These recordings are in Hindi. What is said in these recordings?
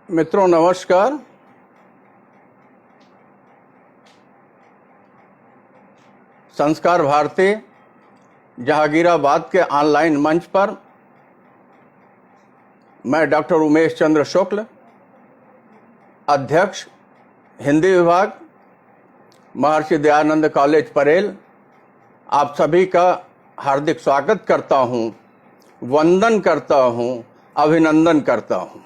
मित्रों नमस्कार। संस्कार भारती जहांगीराबाद के ऑनलाइन मंच पर मैं डॉक्टर उमेश चंद्र शुक्ल, अध्यक्ष हिंदी विभाग, महर्षि दयानंद कॉलेज परेल, आप सभी का हार्दिक स्वागत करता हूं, वंदन करता हूं, अभिनंदन करता हूं।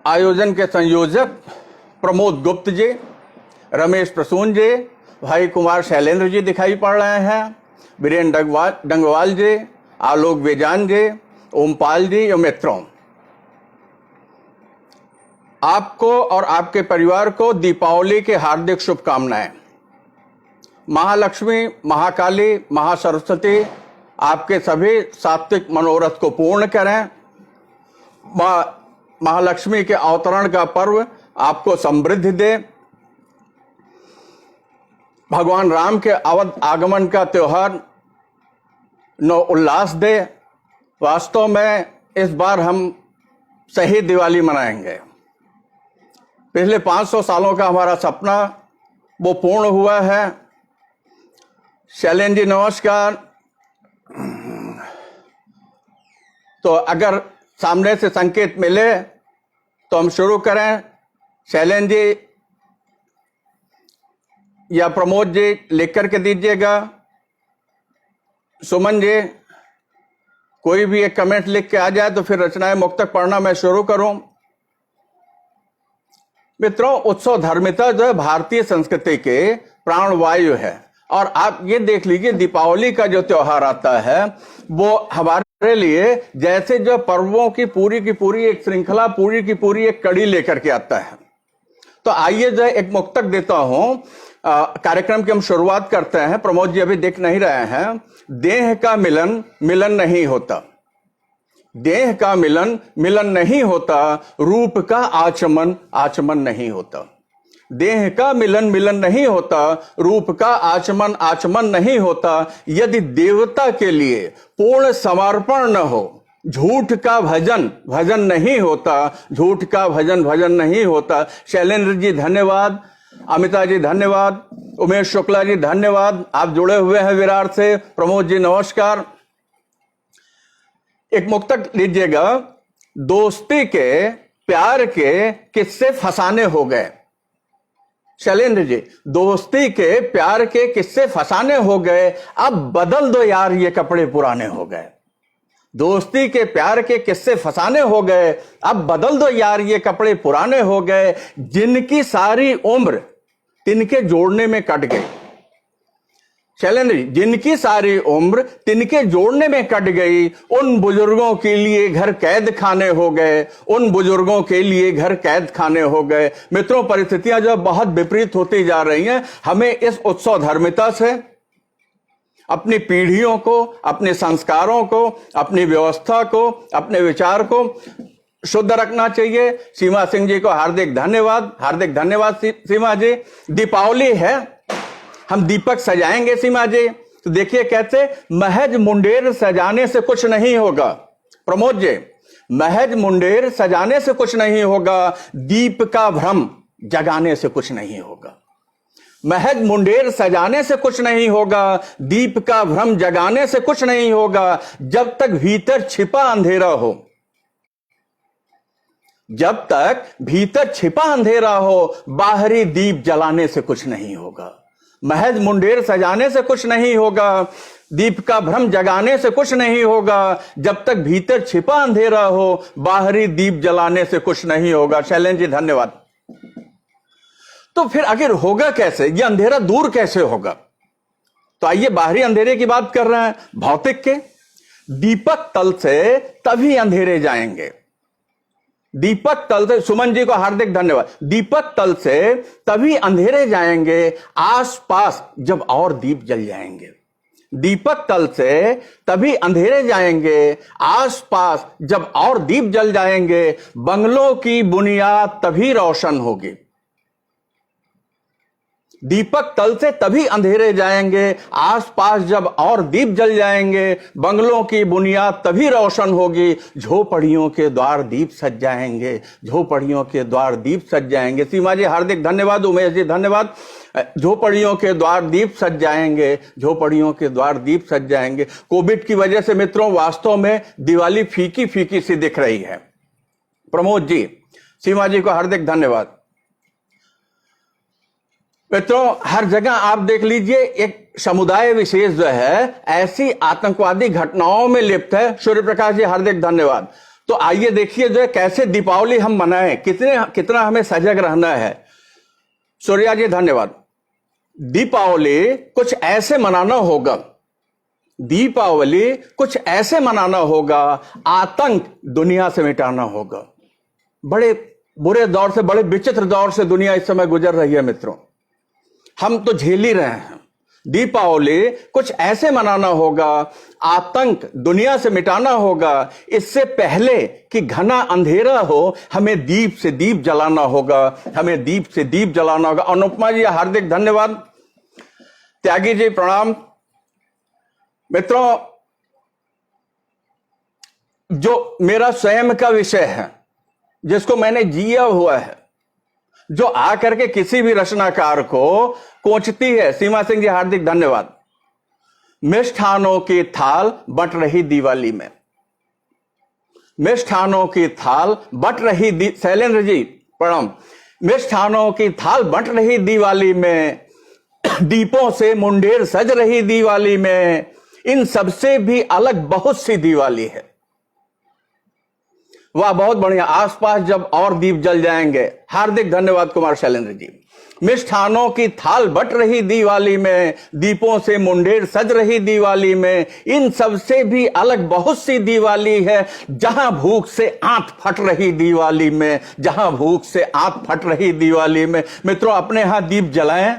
आयोजन के संयोजक प्रमोद गुप्त जी, रमेश प्रसून जी, भाई कुमार शैलेंद्र जी दिखाई पड़ रहे हैं, वीरेंद्र डंगवाल जी, आलोक बेजान जी, ओमपाल जी और मित्रों, आपको और आपके परिवार को दीपावली की हार्दिक शुभकामनाएं। महालक्ष्मी, महाकाली, महासरस्वती आपके सभी सात्विक मनोरथ को पूर्ण करें। महालक्ष्मी के अवतरण का पर्व आपको समृद्धि दे। भगवान राम के अवध आगमन का त्योहार नौ उल्लास दे। वास्तव में इस बार हम सही दिवाली मनाएंगे। पिछले 500 सालों का हमारा सपना वो पूर्ण हुआ है। शैलेंद्र जी नमस्कार। तो अगर सामने से संकेत मिले तो हम शुरू करें। शैलेंद्र जी या प्रमोद जी लिख करके दीजिएगा। सुमन जी, कोई भी एक कमेंट लिख के आ जाए तो फिर रचनाएं मुक्तक पढ़ना मैं शुरू करूं। मित्रों, उत्सव धार्मिकता जो है भारतीय संस्कृति के प्राणवायु है। और आप ये देख लीजिए, दीपावली का जो त्योहार आता है वो हमारे लिए जैसे जो पर्वों की पूरी एक श्रृंखला, पूरी की पूरी एक कड़ी लेकर के आता है। तो आइए जो एक मुक्तक देता हूं। कार्यक्रम की हम शुरुआत करते हैं। प्रमोद जी अभी देख नहीं रहे हैं। देह का मिलन मिलन नहीं होता, देह का मिलन मिलन नहीं होता, रूप का आचमन आचमन नहीं होता। देह का मिलन मिलन नहीं होता, रूप का आचमन आचमन नहीं होता। यदि देवता के लिए पूर्ण समर्पण न हो, झूठ का भजन भजन नहीं होता, झूठ का भजन भजन नहीं होता। शैलेंद्र जी धन्यवाद, अमिता जी धन्यवाद, उमेश शुक्ला जी धन्यवाद, आप जुड़े हुए हैं विरार से। प्रमोद जी नमस्कार। एक मुक्तक लीजिएगा। दोस्ती के प्यार के किस्से फसाने हो गए। शैलेंद्र जी, दोस्ती के प्यार के किस्से फसाने हो गए, अब बदल दो यार ये कपड़े पुराने हो गए। दोस्ती के प्यार के किस्से फसाने हो गए, अब बदल दो यार ये कपड़े पुराने हो गए। जिनकी सारी उम्र तिनके जोड़ने में कट गई। शैलेंद्र जी, जिनकी सारी उम्र तिनके जोड़ने में कट गई, उन बुजुर्गों के लिए घर कैद खाने हो गए, उन बुजुर्गों के लिए घर कैद खाने हो गए। मित्रों, परिस्थितियां जो बहुत विपरीत होती जा रही हैं। हमें इस उत्सव धर्मिता से अपनी पीढ़ियों को, अपने संस्कारों को, अपनी व्यवस्था को, अपने विचार को शुद्ध रखना चाहिए। सीमा सिंह जी को हार्दिक धन्यवाद, हार्दिक धन्यवाद सीमा जी। दीपावली है, हम दीपक सजाएंगे सीमा जी। तो देखिए कहते, महज मुंडेर सजाने से कुछ नहीं होगा। प्रमोद जी, महज मुंडेर सजाने से कुछ नहीं होगा, दीप का भ्रम जगाने से कुछ नहीं होगा। महज मुंडेर सजाने से कुछ नहीं होगा, दीप का भ्रम जगाने से कुछ नहीं होगा। जब तक भीतर छिपा अंधेरा हो, जब तक भीतर छिपा अंधेरा हो, बाहरी दीप जलाने से कुछ नहीं होगा। महज मुंडेर सजाने से कुछ नहीं होगा, दीप का भ्रम जगाने से कुछ नहीं होगा। जब तक भीतर छिपा अंधेरा हो, बाहरी दीप जलाने से कुछ नहीं होगा। शैलेंद्र जी धन्यवाद। तो फिर आखिर होगा कैसे, ये अंधेरा दूर कैसे होगा? तो आइए बाहरी अंधेरे की बात कर रहे हैं, भौतिक के। दीपक तल से तभी अंधेरे जाएंगे। दीपक तल से, सुमन जी को हार्दिक धन्यवाद। दीपक तल से तभी अंधेरे जाएंगे, आसपास जब और दीप जल जाएंगे। दीपक तल से तभी अंधेरे जाएंगे, आसपास जब और दीप जल जाएंगे। बंगलों की बुनियाद तभी रोशन होगी। दीपक तल से तभी अंधेरे जाएंगे, आसपास जब और दीप जल जाएंगे, बंगलों की बुनियाद तभी रोशन होगी, झोपड़ियों के द्वार दीप सज जाएंगे, झोपड़ियों के द्वार दीप सज जाएंगे। सीमा जी हार्दिक धन्यवाद, उमेश जी धन्यवाद। झोपड़ियों के द्वार दीप सज जाएंगे, झोपड़ियों के द्वार दीप सज जाएंगे। कोविड की वजह से मित्रों वास्तव में दिवाली फीकी फीकी सी दिख रही है। प्रमोद जी, सीमा जी को हार्दिक धन्यवाद। मित्रों हर जगह आप देख लीजिए एक समुदाय विशेष जो है ऐसी आतंकवादी घटनाओं में लिप्त है। सूर्य प्रकाश जी हार्दिक धन्यवाद। तो आइए देखिए जो है कैसे दीपावली हम मनाएं, कितना हमें सजग रहना है। सूर्या जी धन्यवाद। दीपावली कुछ ऐसे मनाना होगा, दीपावली कुछ ऐसे मनाना होगा, आतंक दुनिया से मिटाना होगा। बड़े बुरे दौर से, बड़े विचित्र दौर से दुनिया इस समय गुजर रही है मित्रों, हम तो झेल ही रहे हैं। दीपावली कुछ ऐसे मनाना होगा, आतंक दुनिया से मिटाना होगा। इससे पहले कि घना अंधेरा हो, हमें दीप से दीप जलाना होगा, हमें दीप से दीप जलाना होगा। अनुपमा जी हार्दिक धन्यवाद। त्यागी जी प्रणाम। मित्रों जो मेरा स्वयं का विषय है, जिसको मैंने जिया हुआ है, जो आकर के किसी भी रचनाकार को कोचती है, सीमा सिंह जी हार्दिक धन्यवाद। मिष्ठानों की थाल बट रही दिवाली में, मिष्ठानों की थाल बट रही शैलेंद्र जी प्रणाम। मिष्ठानों की थाल बट रही दिवाली में, दीपों से मुंडेर सज रही दिवाली में, इन सबसे भी अलग बहुत सी दिवाली है। वाह बहुत बढ़िया। आसपास जब और दीप जल जाएंगे, हार्दिक धन्यवाद कुमार शैलेंद्र जी। मिष्ठानों की थाल बट रही दिवाली में, दीपों से मुंडेर सज रही दिवाली में, इन सबसे भी अलग बहुत सी दिवाली है। जहां भूख से आंत फट रही दिवाली में, जहां भूख से आंत फट रही दिवाली में। मित्रों अपने यहां दीप जलाएं,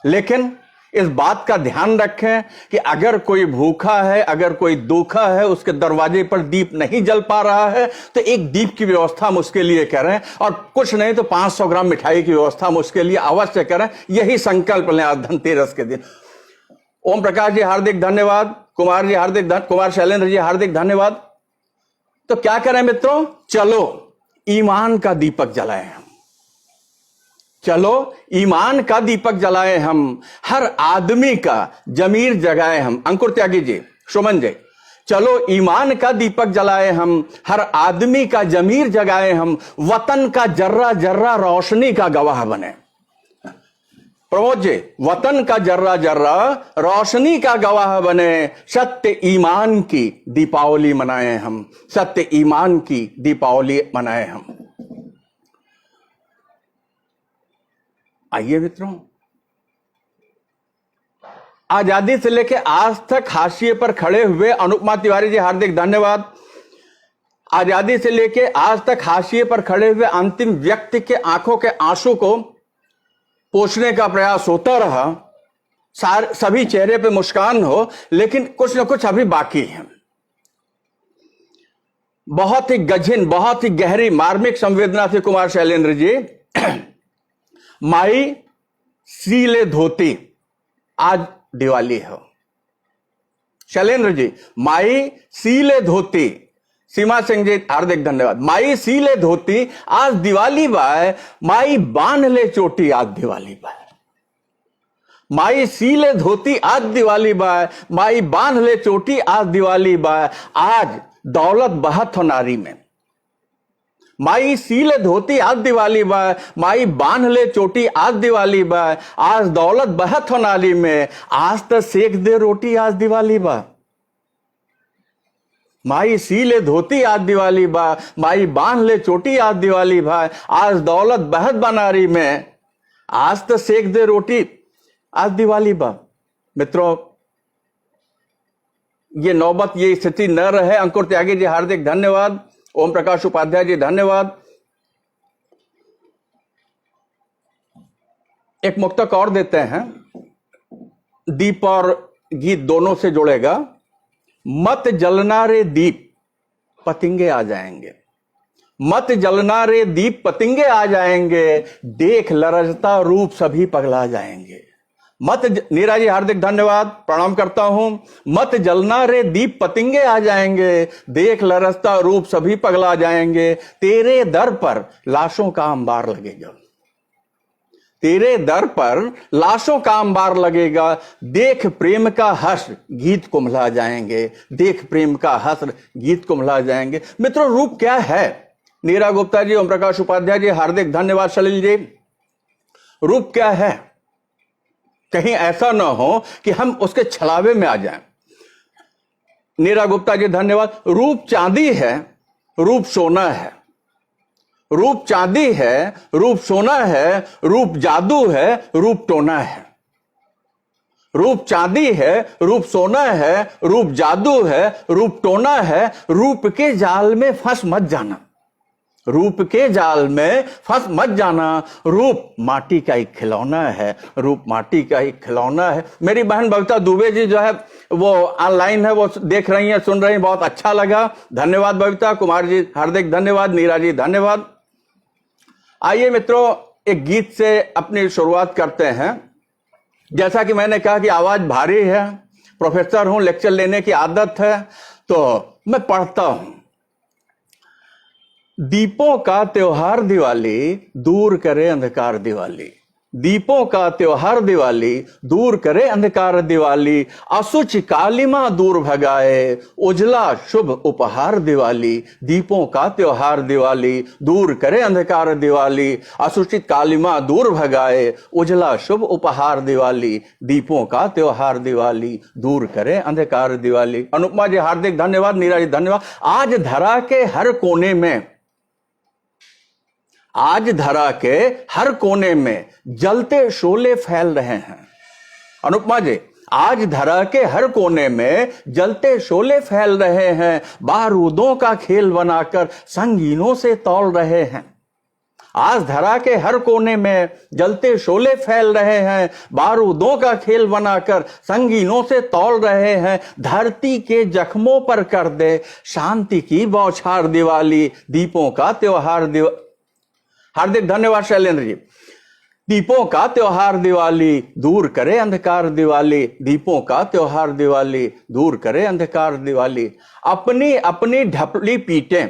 लेकिन इस बात का ध्यान रखें कि अगर कोई भूखा है, अगर कोई दुखा है, उसके दरवाजे पर दीप नहीं जल पा रहा है, तो एक दीप की व्यवस्था हम उसके लिए करें, और कुछ नहीं तो 500 ग्राम मिठाई की व्यवस्था हम उसके लिए अवश्य करें। यही संकल्प लें आज धनतेरस के दिन। ओम प्रकाश जी हार्दिक धन्यवाद। कुमार जी हार्दिक कुमार शैलेंद्र जी हार्दिक धन्यवाद। तो क्या करें मित्रों, चलो ईमान का दीपक जलाएं हम, चलो ईमान का दीपक जलाएं हम, हर आदमी का जमीर जगाएं हम। अंकुर त्यागी जी, सुमन जी, चलो ईमान का दीपक जलाएं हम, हर आदमी का जमीर जगाएं हम, वतन का जर्रा जर्रा रोशनी का गवाह बने। प्रमोद जी, वतन का जर्रा जर्रा रोशनी का गवाह बने, सत्य ईमान की दीपावली मनाएं हम, सत्य ईमान की दीपावली मनाएं हम। आइए मित्रों, आजादी से लेकर आज तक हाशिए पर खड़े हुए अनुपमा तिवारी जी हार्दिक धन्यवाद। आजादी से लेकर आज तक हाशिए पर खड़े हुए अंतिम व्यक्ति के आंखों के आंसू को पोंछने का प्रयास होता रहा। सभी चेहरे पे मुस्कान हो, लेकिन कुछ न कुछ अभी बाकी है। बहुत ही गहन, बहुत ही गहरी मार्मिक संवेदना थी कुमार शैलेंद्र जी। माई सीले धोती, आज दिवाली हो। शैलेंद्र जी, माई सीले धोती। सीमा सिंह जी हार्दिक धन्यवाद। माई सीले धोती आज दिवाली बाय, माई बांध ले चोटी आज दिवाली बाय। माई सीले धोती आज दिवाली बाय, माई बांध ले चोटी आज दिवाली बाय। आज दौलत बहत हो नारी में, माई सीले धोती आज दिवाली बाय, माई बांध ले चोटी आज दिवाली बाय। आज दौलत बहत हो नाली में, आज तो सेक दे रोटी आज दिवाली बा। माई सीले धोती आज दिवाली बा, माई बांध ले चोटी आज दिवाली भाई। आज दौलत बहत बनारी में, आज तो सेक दे रोटी आज दिवाली बा। मित्रों ये नौबत, ये स्थिति न रहे। अंकुर त्यागी जी हार्दिक धन्यवाद। ओम प्रकाश उपाध्याय जी धन्यवाद। एक मुक्तक और देते हैं, दीप और गीत दोनों से जुड़ेगा। मत जलना रे दीप, पतंगे आ जाएंगे। मत जलना रे दीप पतंगे आ जाएंगे, देख लरजता रूप सभी पगला जाएंगे। नीरा जी हार्दिक धन्यवाद, प्रणाम करता हूं। मत जलना रे दीप पतंगे आ जाएंगे, देख लरजता रूप सभी पगला जाएंगे। तेरे दर पर लाशों का अंबार लगेगा, तेरे दर पर लाशों का अंबार लगेगा। देख प्रेम का हर्ष गीत को मिला जाएंगे, देख प्रेम का हर्ष गीत को मिला जाएंगे। मित्रों, रूप क्या है? नीरा गुप्ता जी, ओम प्रकाश उपाध्याय जी हार्दिक धन्यवाद। सलील जी, रूप क्या है? कहीं ऐसा ना हो कि हम उसके छलावे में आ जाएं। नीरा गुप्ता जी धन्यवाद। रूप चांदी है, रूप सोना है। रूप चांदी है, रूप सोना है, रूप जादू है, रूप टोना है। रूप चांदी है, रूप सोना है, रूप जादू है, रूप टोना है। रूप के जाल में फंस मत जाना, रूप के जाल में फंस मत जाना। रूप माटी का एक खिलौना है, रूप माटी का एक खिलौना है। मेरी बहन बबीता दुबे जी जो है वो ऑनलाइन है, वो देख रही हैं, सुन रही हैं, बहुत अच्छा लगा, धन्यवाद बबीता। कुमार जी हार्दिक धन्यवाद, नीरा जी धन्यवाद। आइए मित्रों, एक गीत से अपनी शुरुआत करते हैं। जैसा कि मैंने कहा कि आवाज भारी है, प्रोफेसर हूं, लेक्चर लेने की आदत है, तो मैं पढ़ता हूं। दीपों का त्योहार दिवाली, दूर करे अंधकार दिवाली। दीपों का त्योहार दिवाली, दूर करे अंधकार दिवाली। असुच कालिमा दूर भगाए, उजला शुभ उपहार दिवाली। दीपों का त्योहार दिवाली, दूर करे अंधकार दिवाली। असुचित कालिमा दूर भगाए, उजला शुभ उपहार दिवाली। दीपों का त्योहार दिवाली, दूर करे अंधकार दिवाली। अनुपमा जी हार्दिक धन्यवाद, नीरा जी धन्यवाद। आज धरा के हर कोने में, आज धरा के हर कोने में जलते शोले फैल रहे हैं। अनुपमा जी, आज धरा के हर कोने में जलते शोले फैल रहे हैं। बारूदों का खेल बनाकर संगीनों से तौल रहे हैं। आज धरा के हर कोने में जलते शोले फैल रहे हैं। बारूदों का खेल बनाकर संगीनों से तौल रहे हैं। धरती के जख्मों पर कर दे शांति की बौछार दिवाली। दीपों का त्योहार हार्दिक धन्यवाद शैलेंद्र जी। दीपों का त्योहार दिवाली, दूर करे अंधकार दिवाली। दीपों का त्योहार दिवाली, दूर करे अंधकार दिवाली। अपनी अपनी ढपली पीटें,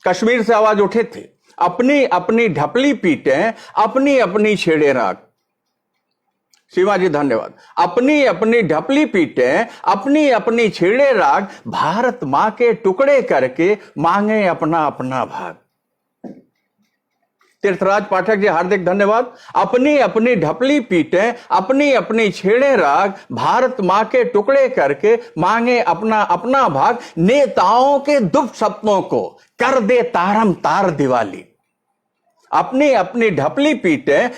कश्मीर से आवाज उठे थे। अपनी अपनी ढपली पीटें, अपनी अपनी छेड़े राग। शिवा जी धन्यवाद। अपनी अपनी ढपली पीटें, अपनी अपनी छेड़े राग। भारत मां के टुकड़े करके मांगे अपना अपना भाग। तीर्थराज पाठक जी हार्दिक धन्यवाद। अपनी अपनी ढपली पीटें, अपनी अपनी छेड़े राग। भारत मां के टुकड़े करके मांगे अपना अपना भाग। नेताओं के दुख सपनों को कर दे तारम तार दिवाली। अपनी अपनी ढपली पीटें,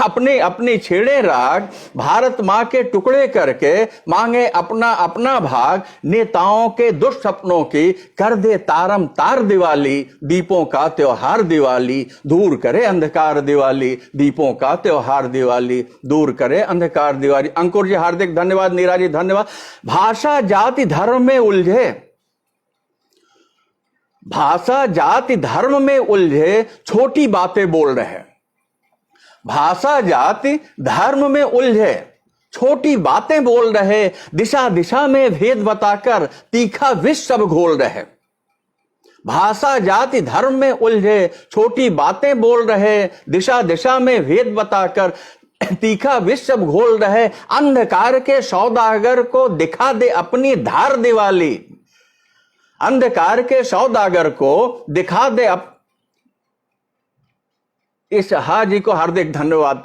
अपनी अपनी छेड़े राग। भारत मां के टुकड़े करके मांगे अपना अपना भाग। नेताओं के दुष्सपनों की कर दे तारम तार दिवाली। दीपों का त्योहार दिवाली, दूर करे अंधकार दिवाली। दीपों का त्योहार दिवाली, दूर करे अंधकार दिवाली। अंकुर जी हार्दिक धन्यवाद, नीरा जी धन्यवाद। भाषा जाति धर्म में उलझे, भाषा जाति धर्म में उलझे छोटी बातें बोल रहे। भाषा जाति धर्म में उलझे छोटी बातें बोल रहे। दिशा दिशा में भेद बताकर तीखा विष सब घोल रहे। भाषा जाति धर्म में उलझे छोटी बातें बोल रहे। दिशा दिशा में भेद बताकर तीखा विष सब घोल रहे। अंधकार के सौदागर को दिखा दे अपनी धार दिवाली। अंधकार के सौदागर को दिखा दे इस हाजी को हार्दिक धन्यवाद।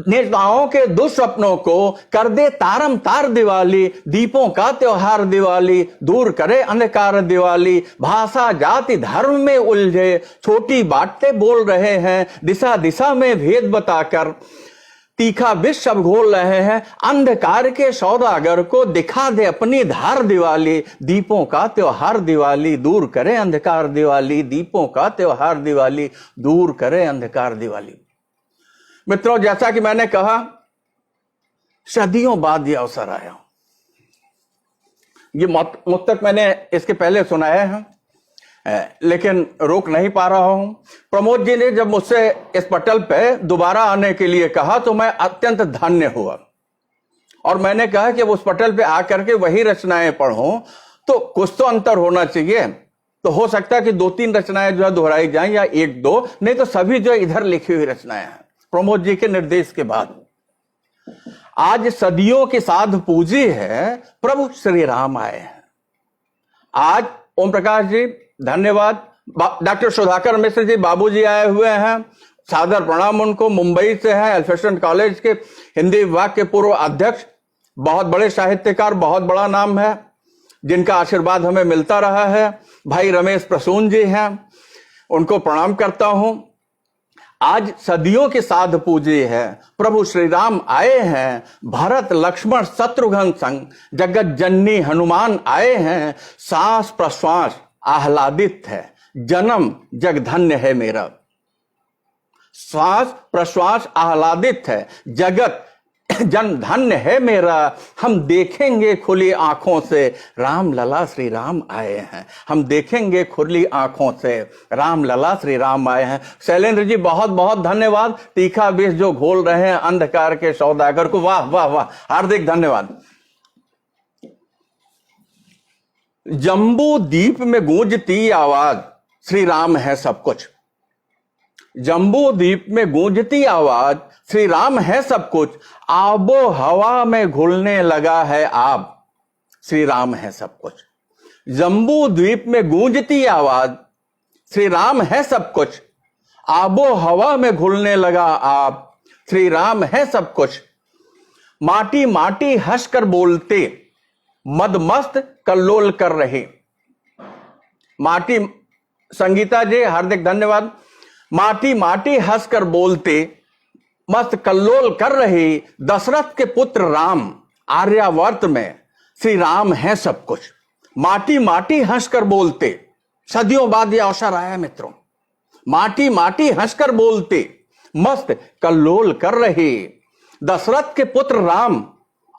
नेताओं के दुष्सपनों को कर दे तारम तार दिवाली। दीपों का त्योहार दिवाली, दूर करे अंधकार दिवाली। भाषा जाति धर्म में उलझे छोटी बातें बोल रहे हैं। दिशा दिशा में भेद बताकर तीखा विष सब घोल रहे हैं। अंधकार के सौदागर को दिखा दे अपनी धार दिवाली। दीपों का त्योहार दिवाली, दूर करे अंधकार दिवाली। दीपों का त्योहार दिवाली, दूर करे अंधकार दिवाली। मित्रों, जैसा कि मैंने कहा, सदियों बाद यह अवसर आया। ये मुक्तक मैंने इसके पहले सुनाया है, लेकिन रोक नहीं पा रहा हूं। प्रमोद जी ने जब मुझसे इस पटल पे दोबारा आने के लिए कहा तो मैं अत्यंत धन्य हुआ, और मैंने कहा कि उस पटल पे आकर के वही रचनाएं पढ़ूं तो कुछ तो अंतर होना चाहिए। तो हो सकता है कि 2-3 रचनाएं जो है दोहराई जाएं, या 1-2, नहीं तो सभी जो इधर लिखी हुई रचनाएं हैं प्रमोद जी के निर्देश के बाद। आज सदियों की साध पूजी है, प्रभु श्री राम आए हैं। आज ओम प्रकाश जी धन्यवाद, डॉक्टर सुधाकर मिश्र जी बाबूजी आए हुए हैं, सादर प्रणाम उनको, मुंबई से हैं, एल्फिंस्टन कॉलेज के हिंदी विभाग के पूर्व अध्यक्ष, बहुत बड़े साहित्यकार, बहुत बड़ा नाम है, जिनका आशीर्वाद हमें मिलता रहा है। भाई रमेश प्रसून जी हैं, उनको प्रणाम करता हूं। आज सदियों की साध पूजी है, प्रभु श्री राम आए हैं, भरत लक्ष्मण शत्रुघ्न संग जगत जननी हनुमान आए हैं। सांस प्रश्वास आह्लादित है, जन्म जग धन्य है मेरा। श्वास प्रश्वास आह्लादित है, जगत जन धन्य है मेरा। हम देखेंगे खुली आंखों से राम लला श्री राम आए हैं, हम देखेंगे खुली आंखों से राम लला श्री राम आए हैं। शैलेंद्र जी बहुत बहुत धन्यवाद, तीखा बीज जो घोल रहे हैं अंधकार के सौदागर को, वाह वाह वाह, हार्दिक धन्यवाद। जम्बू द्वीप में गूंजती आवाज श्री राम है सब कुछ। जम्बू द्वीप में गूंजती आवाज श्री राम है सब कुछ। आबो हवा में घुलने लगा है आब, श्री राम है सब कुछ। जम्बू द्वीप में गूंजती आवाज श्री राम है सब कुछ। आबो हवा में घुलने लगा आब, श्री राम है सब कुछ। माटी माटी हंसकर बोलते मदमस्त कल्लोल कर रहे। माटी, संगीता जी हार्दिक धन्यवाद। माटी माटी हंसकर बोलते मस्त कल्लोल कर रहे। दशरथ के पुत्र राम आर्यावर्त में श्री राम है सब कुछ। माटी माटी हंसकर बोलते, सदियों बाद यह अवसर आया मित्रों। माटी माटी हंसकर बोलते मस्त कल्लोल कर रहे। दशरथ के पुत्र राम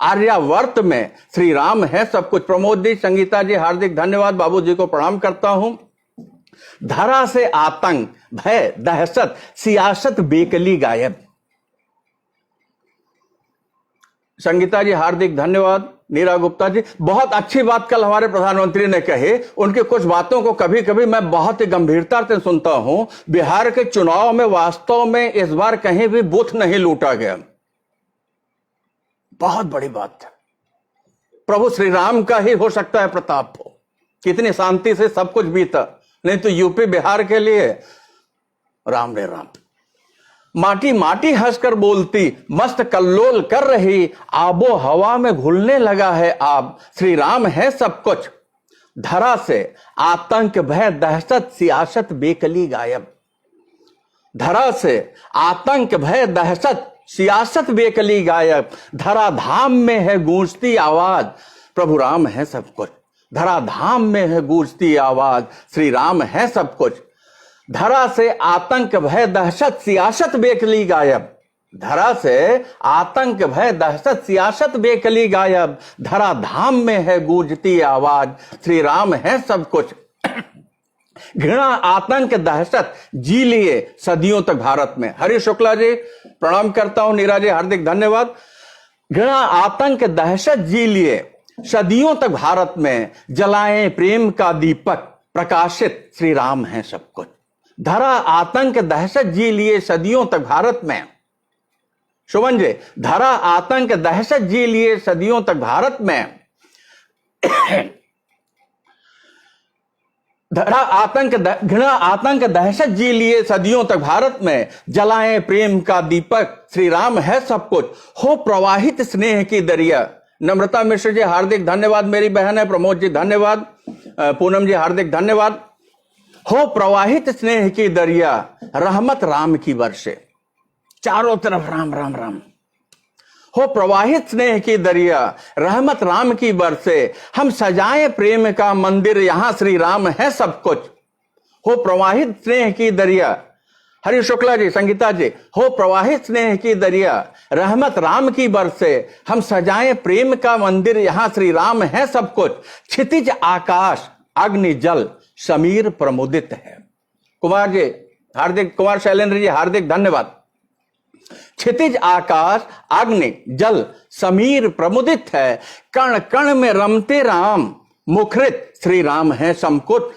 आर्यावर्त में श्री राम है सब कुछ। प्रमोद जी, संगीता जी हार्दिक धन्यवाद, बाबूजी को प्रणाम करता हूं। धरा से आतंक भय दहशत सियासत बेकली गायब। संगीता जी हार्दिक धन्यवाद। नीरा गुप्ता जी, बहुत अच्छी बात कल हमारे प्रधानमंत्री ने कही। उनकी कुछ बातों को कभी कभी मैं बहुत ही गंभीरता से सुनता हूं। बिहार के चुनाव में वास्तव में इस बार कहीं भी बूथ नहीं लूटा गया, बहुत बड़ी बात है। प्रभु श्री राम का ही हो सकता है प्रताप हो, कितनी शांति से सब कुछ बीता, नहीं तो यूपी बिहार के लिए राम रे राम। माटी माटी हंसकर बोलती मस्त कल्लोल कर रही। आबो हवा में घुलने लगा है आब, श्री राम है सब कुछ। धरा से आतंक भय दहशत सियासत बेकली गायब। धरा से आतंक भय दहशत सियासत बेकली गायब। धरा धाम में है गूंजती आवाज, प्रभु राम है सब कुछ। धरा धाम में है गूंजती आवाज, श्री राम है सब कुछ। धरा से आतंक भय दहशत सियासत बेकली गायब। धरा से आतंक भय दहशत सियासत बेकली गायब। धरा धाम में है गूंजती आवाज, श्री राम है सब कुछ। घृणा आतंक दहशत जी लिए सदियों तक भारत में। हरि शुक्ला जी प्रणाम करता हूं, नीरा जी हार्दिक धन्यवाद। घृणा आतंक दहशत जी लिए सदियों तक भारत में, जलाएं प्रेम का दीपक प्रकाशित श्री राम है सब कुछ। धरा आतंक दहशत जी लिए सदियों तक भारत में। शुभन जी, धरा आतंक दहशत जी लिए सदियों तक भारत में। धरा आतंक घृणा आतंक दहशत जी लिए सदियों तक भारत में, जलाएं प्रेम का दीपक श्री राम है सब कुछ। हो प्रवाहित स्नेह की दरिया। नम्रता मिश्र जी हार्दिक धन्यवाद, मेरी बहन है। प्रमोद जी धन्यवाद, पूनम जी हार्दिक धन्यवाद। हो प्रवाहित स्नेह की दरिया, रहमत राम की वर्षे। चारों तरफ राम राम राम। हो प्रवाहित स्नेह की दरिया, रहमत राम की बरसे। हम सजाएं प्रेम का मंदिर, यहां श्री राम है सब कुछ। हो प्रवाहित स्नेह की दरिया, हरीश शुक्ला जी, संगीता जी, हो प्रवाहित स्नेह की दरिया, रहमत राम की बरसे, हम सजाएं प्रेम का मंदिर, यहां श्री राम है सब कुछ, क्षितिज आकाश अग्नि जल समीर प्रमुदित है। कुमार जी हार्दिक, कुमार शैलेंद्र जी हार्दिक धन्यवाद। क्षितिज आकाश अग्नि जल समीर प्रमुदित है, कण कण में रमते राम, मुखरित श्री राम है सब कुछ।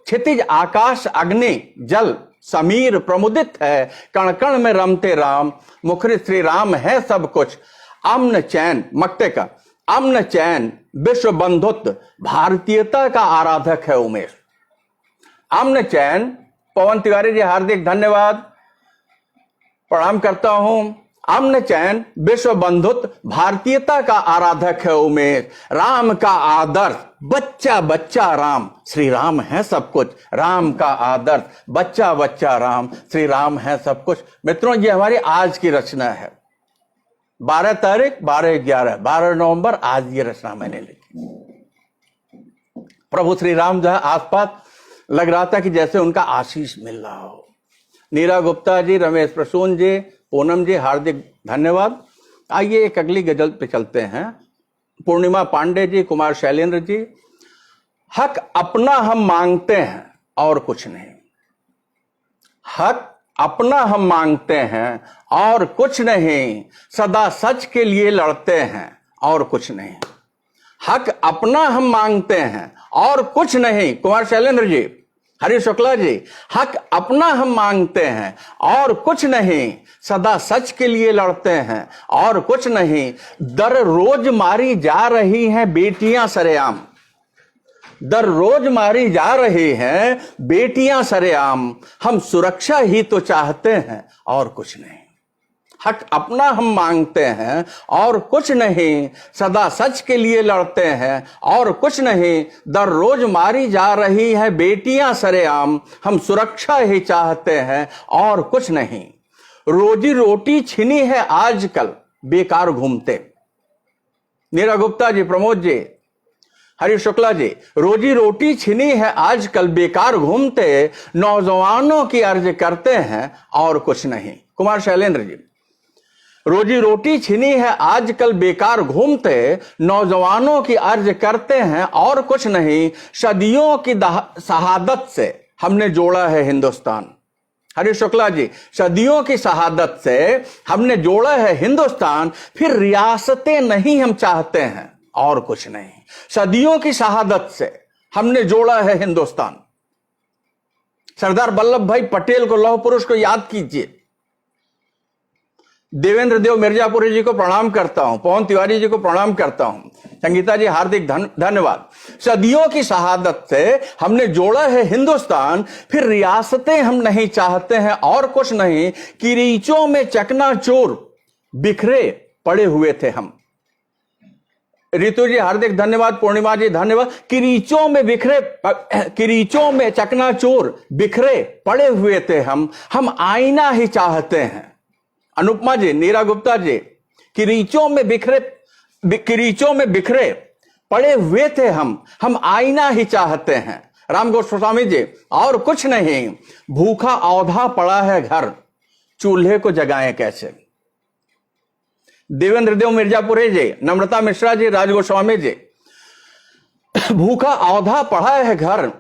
क्षितिज आकाश अग्नि जल समीर प्रमुदित है, कण कण में रमते राम, मुखरित श्री राम है सब कुछ। अम्न चैन, मक्ते का अम्न चैन विश्व बंधुत्व, भारतीयता का आराधक है उमेश। अम्न चैन, पवन तिवारी जी हार्दिक धन्यवाद, प्रणाम करता हूं। अम्न चैन विश्व बंधुत्व, भारतीयता का आराधक है उमेश, राम का आदर्श बच्चा बच्चा राम, श्री राम है सब कुछ। राम का आदर्श बच्चा बच्चा राम, श्री राम है सब कुछ। मित्रों, ये हमारी आज की रचना है। 12 तारीख 12 नवंबर आज ये रचना मैंने लिखी। प्रभु श्री राम जो है आसपास लग रहा था कि जैसे उनका आशीष मिल रहा हो। नीरा गुप्ता जी, रमेश प्रसून जी, पूनम जी हार्दिक धन्यवाद। आइए एक अगली गजल पे चलते हैं। पूर्णिमा पांडे जी, कुमार शैलेंद्र जी, हक अपना हम मांगते हैं और कुछ नहीं। हक अपना हम मांगते हैं और कुछ नहीं, सदा सच के लिए लड़ते हैं और कुछ नहीं। हक अपना हम मांगते हैं और कुछ नहीं, कुमार शैलेंद्र जी, हरीश शुक्ला जी, हक अपना हम मांगते हैं और कुछ नहीं, सदा सच के लिए लड़ते हैं और कुछ नहीं। दररोज मारी जा रही हैं बेटियां सरेआम, दररोज मारी जा रही हैं बेटियां सरेआम, हम सुरक्षा ही तो चाहते हैं और कुछ नहीं। हक अपना हम मांगते हैं और कुछ नहीं, सदा सच के लिए लड़ते हैं और कुछ नहीं। दररोज मारी जा रही है बेटियां सरेआम, हम सुरक्षा ही चाहते हैं और कुछ नहीं। रोजी रोटी छिनी है आजकल बेकार घूमते। नीरा गुप्ता जी, प्रमोद जी, हरीश शुक्ला जी, रोजी रोटी छिनी है आजकल बेकार घूमते, नौजवानों की अर्ज करते हैं और कुछ नहीं। कुमार शैलेंद्र जी, रोजी रोटी छिनी है आजकल बेकार घूमते, नौजवानों की अर्ज करते हैं और कुछ नहीं। सदियों की शहादत से हमने जोड़ा है हिंदुस्तान। हरीश शुक्ला जी, सदियों की शहादत से हमने जोड़ा है हिंदुस्तान, फिर रियासतें नहीं हम चाहते हैं और कुछ नहीं। सदियों की शहादत से हमने जोड़ा है हिंदुस्तान। सरदार वल्लभ भाई पटेल को, लौह पुरुष को याद कीजिए। देवेंद्र देव मिर्जापुरी जी को प्रणाम करता हूं, पवन तिवारी जी को प्रणाम करता हूं, संगीता जी हार्दिक धन्यवाद। सदियों की शहादत से हमने जोड़ा है हिंदुस्तान, फिर रियासतें हम नहीं चाहते हैं और कुछ नहीं। किरीचों में चकनाचूर बिखरे पड़े हुए थे हम। रितु जी हार्दिक धन्यवाद, पूर्णिमा जी धन्यवाद। किरीचों में चकनाचूर बिखरे पड़े हुए थे हम आईना ही चाहते हैं। अनुपमा जी, नीरा गुप्ता जी, किरीचों में बिखरे पड़े हुए थे हम आईना ही चाहते हैं। राम गोस्वामी जी, और कुछ नहीं, भूखा औधा पड़ा है घर, चूल्हे को जगाएं कैसे। देवेंद्र देव मिर्जापुरी जी, नम्रता मिश्रा जी, राज गोस्वामी जी, भूखा औधा पड़ा है घर,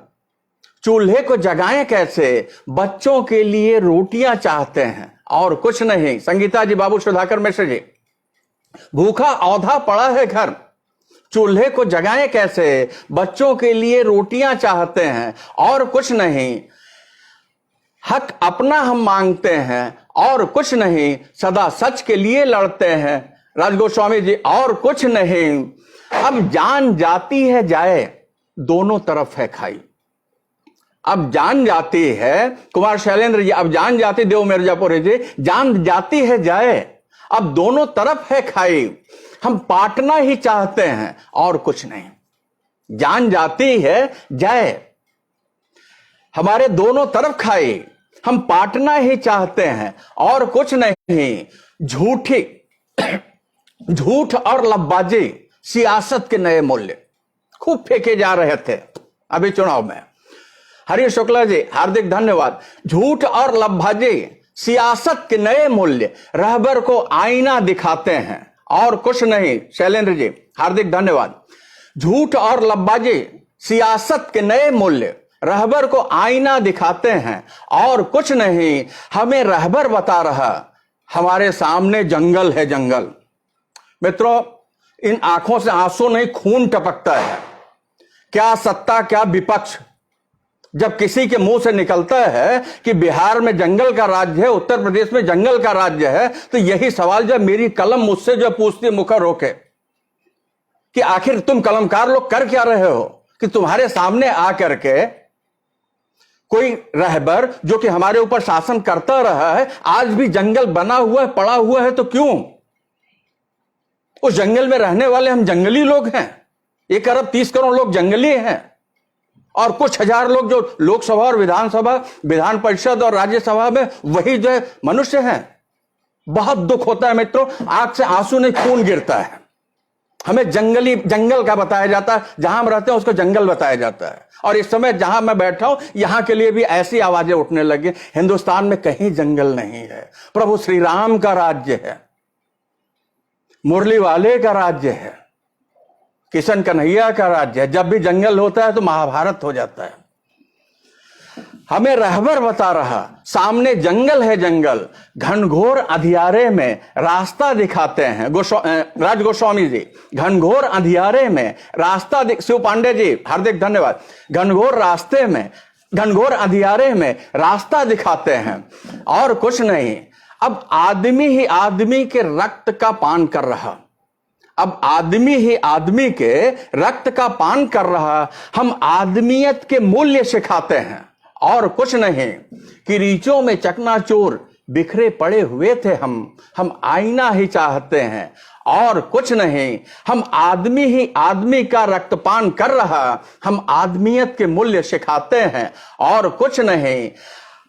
चूल्हे को जगाएं कैसे, बच्चों के लिए रोटियां चाहते हैं और कुछ नहीं। संगीता जी, बाबू सुधाकर मिश्र जी, भूखा औधा पड़ा है घर, चूल्हे को जगाएं कैसे, बच्चों के लिए रोटियां चाहते हैं और कुछ नहीं। हक अपना हम मांगते हैं और कुछ नहीं, सदा सच के लिए लड़ते हैं। राज गोस्वामी जी, और कुछ नहीं। अब जान जाती है जाए, दोनों तरफ है खाई। अब जान जाती है, कुमार शैलेंद्र जी, अब जान जाती, देव मिर्जापुरी जी, जान जाती है जाए, अब दोनों तरफ है खाई, हम पाटना ही चाहते हैं और कुछ नहीं। जान जाती है जाए, हमारे दोनों तरफ खाई, हम पाटना ही चाहते हैं और कुछ नहीं। झूठ और लब्बाजी सियासत के नए मूल्य खूब फेंके जा रहे थे अभी चुनाव में। हरीश शुक्ला जी हार्दिक धन्यवाद। झूठ और लफबाजी सियासत के नए मूल्य रहबर को आईना दिखाते हैं और कुछ नहीं। शैलेंद्र जी हार्दिक धन्यवाद। झूठ और लफबाजी सियासत के नए मूल्य रहबर को आईना दिखाते हैं और कुछ नहीं। हमें रहबर बता रहा, हमारे सामने जंगल है जंगल। मित्रों, इन आंखों से आंसू नहीं खून टपकता है। क्या सत्ता क्या विपक्ष, जब किसी के मुंह से निकलता है कि बिहार में जंगल का राज्य है, उत्तर प्रदेश में जंगल का राज्य है, तो यही सवाल जब मेरी कलम मुझसे जो पूछती मुखर होके कि आखिर तुम कलमकार लोग कर क्या रहे हो कि तुम्हारे सामने आकर के कोई रहबर जो कि हमारे ऊपर शासन करता रहा है आज भी जंगल बना हुआ है, पड़ा हुआ है, तो क्यों? उस जंगल में रहने वाले हम जंगली लोग हैं। 1 अरब 30 करोड़ लोग जंगली हैं और कुछ हजार लोग जो लोकसभा और विधानसभा, विधान परिषद और राज्यसभा में, वही जो है मनुष्य हैं। बहुत दुख होता है मित्रों, आंख से आंसू नहीं खून गिरता है। हमें जंगल का बताया जाता है, जहां हम रहते हैं उसको जंगल बताया जाता है। और इस समय जहां मैं बैठा हूं यहां के लिए भी ऐसी आवाजें उठने लगी, हिंदुस्तान में कहीं जंगल नहीं है। प्रभु श्री राम का राज्य है, मुरली वाले का राज्य है, किशन कन्हैया का राज्य है। जब भी जंगल होता है तो महाभारत हो जाता है। हमें रहबर बता रहा, सामने जंगल है जंगल, घनघोर अंधियारे में रास्ता दिखाते हैं। राज गोस्वामी जी, घनघोर अंधियारे में रास्ता शिव पांडे जी हार्दिक धन्यवाद। घनघोर अंधियारे में रास्ता दिखाते हैं और कुछ नहीं। अब आदमी ही आदमी के रक्त का पान कर रहा, अब आदमी ही आदमी के रक्त का पान कर रहा। हम आदमियत के मूल्य सिखाते हैं और कुछ नहीं। किरीचों में चकनाचूर बिखरे पड़े हुए थे हम आईना ही चाहते हैं और कुछ नहीं। हम आदमी ही आदमी का रक्तपान कर रहा, हम आदमियत के मूल्य सिखाते हैं और कुछ नहीं।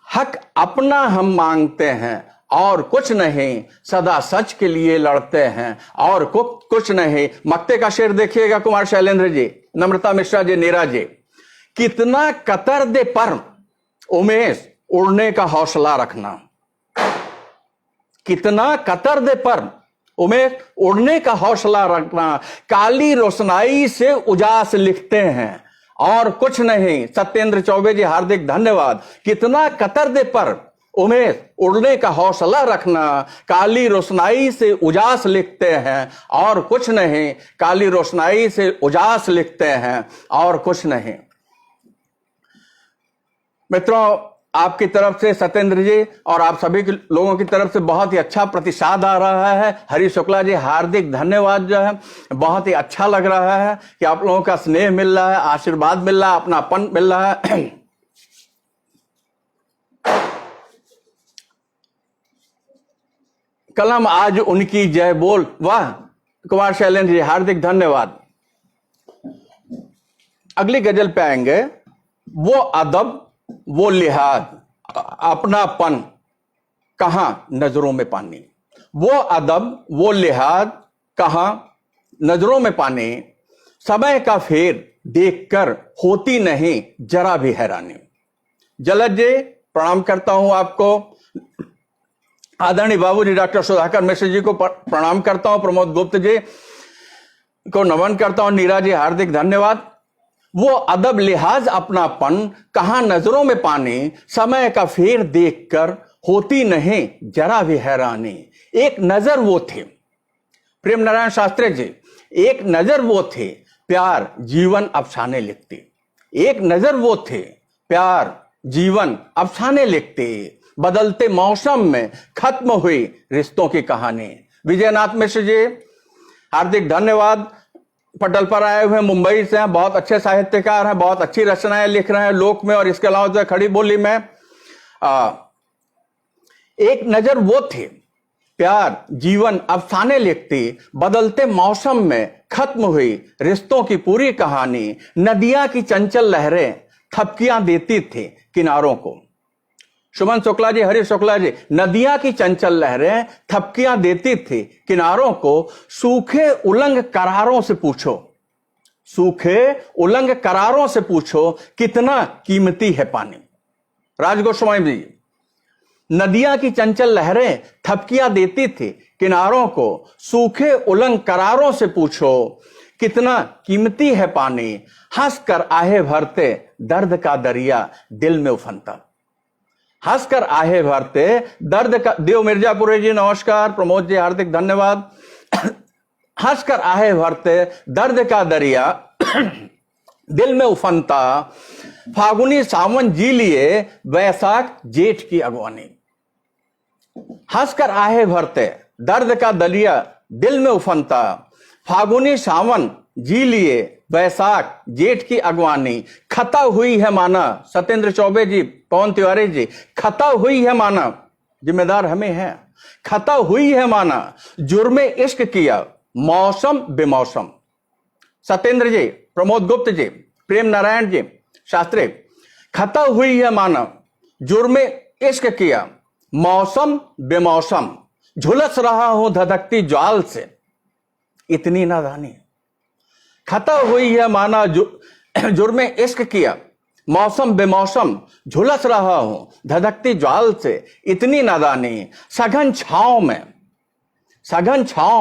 हक अपना हम मांगते हैं और कुछ नहीं, सदा सच के लिए लड़ते हैं और कुछ नहीं। मक्ते का शेर देखिएगा कुमार शैलेंद्र जी, नम्रता मिश्रा जी, नीरा जी। कितना कतर दे पर उमेश उड़ने का हौसला रखना, कितना कतर दे पर उमेश उड़ने का हौसला रखना। काली रोशनाई से उजास लिखते हैं और कुछ नहीं। सत्येंद्र चौबे जी हार्दिक धन्यवाद। कितना कतर दे पर उमेश उड़ने का हौसला रखना, काली रोशनाई से उजास लिखते हैं और कुछ नहीं। काली रोशनाई से उजास लिखते हैं और कुछ नहीं। मित्रों, आपकी तरफ से सत्येंद्र जी और आप सभी लोगों की तरफ से बहुत ही अच्छा प्रतिसाद आ रहा है। हरीश शुक्ला जी हार्दिक धन्यवाद। जो है बहुत ही अच्छा लग रहा है कि आप लोगों का स्नेह मिल रहा है, आशीर्वाद मिल रहा है, अपनापन मिल रहा है। कलम आज उनकी जय बोल। वाह कुमार शैलेंद्र जी हार्दिक धन्यवाद। अगली गजल पे आएंगे। वो अदब वो लिहाज, अपनापन कहां नजरों में पानी। वो अदब वो लिहाज कहां नजरों में पानी, समय का फेर देखकर होती नहीं जरा भी हैरानी। जलद जी प्रणाम करता हूं आपको। आदरणीय बाबूजी डॉक्टर सुधाकर मिश्र जी को प्रणाम करता हूं। प्रमोद गुप्त जी को नमन करता हूं। नीरा जी हार्दिक धन्यवाद। वो अदब लिहाज अपनापन कहां नजरों में पानी, समय का फेर देखकर होती नहीं जरा भी हैरानी। एक नजर वो थे प्रेम नारायण शास्त्री जी, एक नजर वो थे प्यार जीवन अफसाने लिखते। एक नजर वो थे प्यार जीवन अफसाने लिखते। बदलते मौसम में खत्म हुई रिश्तों की कहानी। विजयनाथ मिश्र जी हार्दिक धन्यवाद। पटल पर आए हुए मुंबई से हैं, बहुत अच्छे साहित्यकार हैं, बहुत अच्छी रचनाएं लिख रहे हैं लोक में और इसके अलावा जो खड़ी बोली में। एक नजर वो थे प्यार जीवन अफसाने लिखती। बदलते मौसम में खत्म हुई रिश्तों की पूरी कहानी। नदियां की चंचल लहरें थपकियां देती थी किनारों को। सुमन शुक्ला जी, हरीश शुक्ला जी, नदियां की चंचल लहरें थपकियां देती थी किनारों को। सूखे उलंग करारों से पूछो, सूखे उलंग करारों से पूछो कितना कीमती है पानी। राजगोस्वामी जी, नदियां की चंचल लहरें थपकियां देती थी किनारों को, सूखे उलंग करारों से पूछो कितना कीमती है पानी। हंसकर आहे भरते दर्द का दरिया दिल में उफनता। हंसकर आहे भरते दर्द का, देव मिर्जापुरी जी नमस्कार, प्रमोद जी हार्दिक धन्यवाद। हंसकर आहे भरते दर्द का दरिया दिल में उफनता, फागुनी सावन जी लिए वैशाख जेठ की अगवानी। हंसकर आहे भरते दर्द का दरिया दिल में उफनता, फागुनी सावन जी लिए वैशाख जेठ की अगवानी। खता हुई है माना, सत्येंद्र चौबे जी, पवन तिवारी जी, खता हुई है माना, जिम्मेदार हमें है, खता हुई है माना जुर्मे इश्क किया मौसम बेमौसम। सत्येंद्र जी, प्रमोद गुप्त जी, प्रेम नारायण जी शास्त्री, खता हुई है माना जुर्मे इश्क किया मौसम बेमौसम, झुलस रहा हूं धधकती ज्वाल से इतनी नादानी। खता हुई है माना जुर्मे इश्क किया मौसम बेमौसम, झुलस रहा हूं धधकती ज्वाल से इतनी नादानी। सघन छांव